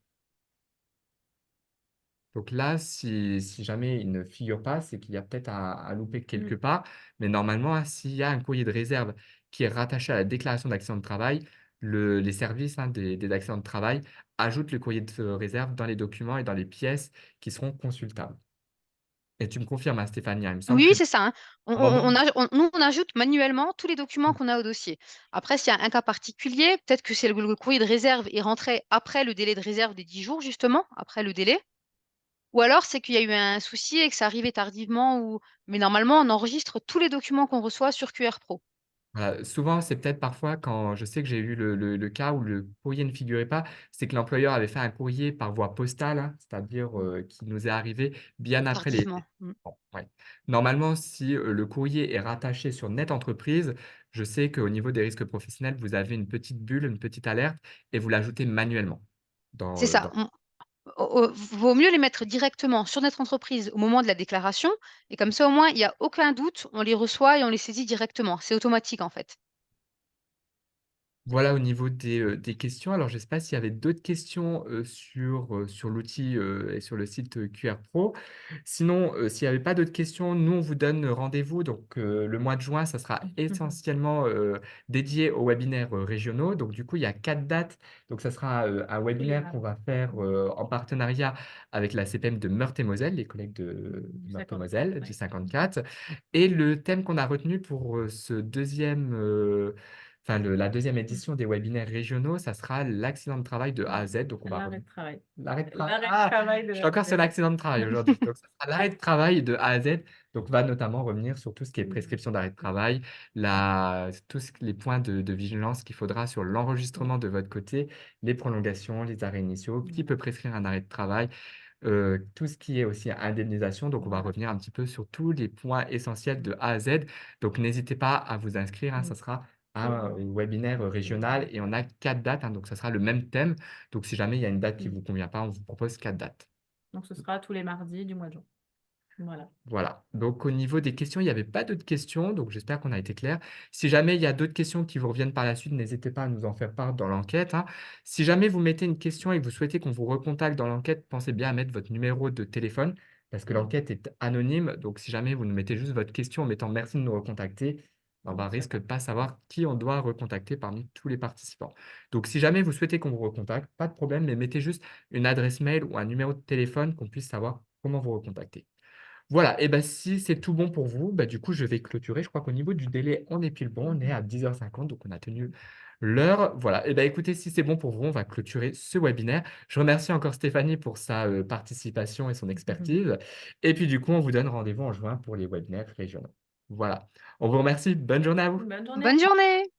Speaker 2: Donc là, si jamais il ne figure pas, c'est qu'il y a peut-être un loupé quelque
Speaker 1: Mmh.
Speaker 2: part. Mais normalement, hein, s'il y a un courrier de réserve qui est rattaché à la déclaration d'accident de travail, les services, hein, des accidents de travail ajoutent le courrier de réserve dans les documents et dans les pièces qui seront consultables. Et tu me confirmes, hein, Stéphanie, hein, il me semble
Speaker 3: Oui,
Speaker 2: que
Speaker 3: c'est ça, hein.
Speaker 2: au moment
Speaker 3: Nous, on ajoute manuellement tous les documents qu'on a au dossier. Après, s'il y a un cas particulier, peut-être que c'est le courrier de réserve est rentré après le délai de réserve des 10 jours justement, après le délai. Ou alors c'est qu'il y a eu un souci et que ça arrivait tardivement ou mais normalement, on enregistre tous les documents qu'on reçoit sur QR Pro.
Speaker 2: Souvent, c'est peut-être parfois quand je sais que j'ai eu le cas où le courrier ne figurait pas, c'est que l'employeur avait fait un courrier par voie postale, hein, c'est-à-dire,
Speaker 3: Mmh.
Speaker 2: qui nous est arrivé bien après les
Speaker 3: Tardivement. Mmh.
Speaker 2: bon, ouais. Normalement, si, le courrier est rattaché sur Net Entreprise, je sais qu'au niveau des risques professionnels, vous avez une petite bulle, une petite alerte et vous l'ajoutez manuellement
Speaker 3: C'est ça.
Speaker 2: dans
Speaker 3: Vaut mieux les mettre directement sur notre entreprise au moment de la déclaration et comme ça, au moins, il y a aucun doute, on les reçoit et on les saisit directement. C'est automatique, en fait.
Speaker 2: Voilà au niveau des questions. Alors je ne sais pas s'il y avait d'autres questions, sur l'outil, et sur le site, QR Pro. Sinon, s'il y avait pas d'autres questions, nous on vous donne rendez-vous donc, le mois de juin, ça sera essentiellement, dédié aux webinaires, régionaux. Donc du coup, il y a 4 dates. Donc ça sera, un
Speaker 1: Tous les
Speaker 2: webinaire qu'on
Speaker 1: mardis.
Speaker 2: va faire, en partenariat avec la CPM de Meurthe-et-Moselle, les collègues de
Speaker 1: Du 54,
Speaker 2: Meurthe-et-Moselle, du
Speaker 1: ouais.
Speaker 2: 54. Et le thème qu'on a retenu pour, ce deuxième, enfin la deuxième
Speaker 1: Mmh.
Speaker 2: édition des webinaires régionaux, ça sera l'accident de travail de A
Speaker 1: Mmh.
Speaker 2: à Z. Donc on va
Speaker 1: L'arrêt
Speaker 2: revenir
Speaker 1: de travail.
Speaker 2: l'arrêt de travail.
Speaker 1: L'arrêt de travail de
Speaker 2: Je suis encore sur
Speaker 1: A à Z.
Speaker 2: l'accident de travail aujourd'hui. Donc ça sera l'arrêt de travail de A à Z. Donc on va notamment revenir sur tout ce qui est
Speaker 1: Mmh.
Speaker 2: prescription d'arrêt de travail, tous les points de vigilance qu'il faudra sur
Speaker 1: Mmh.
Speaker 2: l'enregistrement de votre côté, les prolongations, les arrêts initiaux, qui
Speaker 1: Mmh.
Speaker 2: peut prescrire un arrêt de travail, tout ce qui est aussi indemnisation. Donc on va
Speaker 1: Voilà.
Speaker 2: revenir un petit peu sur tous les points essentiels de A à Z. Donc n'hésitez pas à vous inscrire, hein,
Speaker 1: Mmh.
Speaker 2: ça sera
Speaker 1: Tous
Speaker 2: un, webinaire,
Speaker 1: les mardis.
Speaker 2: régional et on a 4 dates, hein, donc ça sera le même thème. Donc si jamais il y a une date qui
Speaker 1: Mmh.
Speaker 2: vous convient pas, on vous propose 4 dates.
Speaker 1: Donc ce sera tous les mardis du mois de juin. Voilà.
Speaker 2: Voilà. Donc, au niveau des questions, il n'y avait pas d'autres questions. Donc, j'espère qu'on a été clair. Si jamais il y a d'autres questions qui vous reviennent par la suite, n'hésitez pas à nous en faire part dans l'enquête, hein. Si jamais vous mettez une question et que vous souhaitez qu'on vous recontacte dans l'enquête, pensez bien à mettre votre numéro de téléphone parce que
Speaker 1: Oui,
Speaker 2: l'enquête est anonyme. Donc, si jamais vous nous mettez juste votre question en mettant merci de nous recontacter, on
Speaker 1: bien
Speaker 2: va
Speaker 1: sûr.
Speaker 2: risque de pas savoir qui on doit recontacter parmi tous les participants. Donc, si jamais vous souhaitez qu'on vous recontacte, pas de problème, mais mettez juste une adresse mail ou un numéro de téléphone qu'on puisse savoir comment vous recontacter. Voilà, et bah, si c'est tout bon pour vous, bah, du coup, je vais clôturer. Je crois qu'au niveau du délai, on est pile bon, on est à 10h50, donc on a tenu l'heure. Voilà, et bah, écoutez, si c'est bon pour vous, on va clôturer ce webinaire. Je remercie encore Stéphanie pour sa participation et son expertise. Et puis, du coup, on vous donne rendez-vous en juin pour les webinaires régionaux. Voilà, on vous remercie. Bonne journée à vous.
Speaker 1: Bonne journée.
Speaker 3: Bonne journée!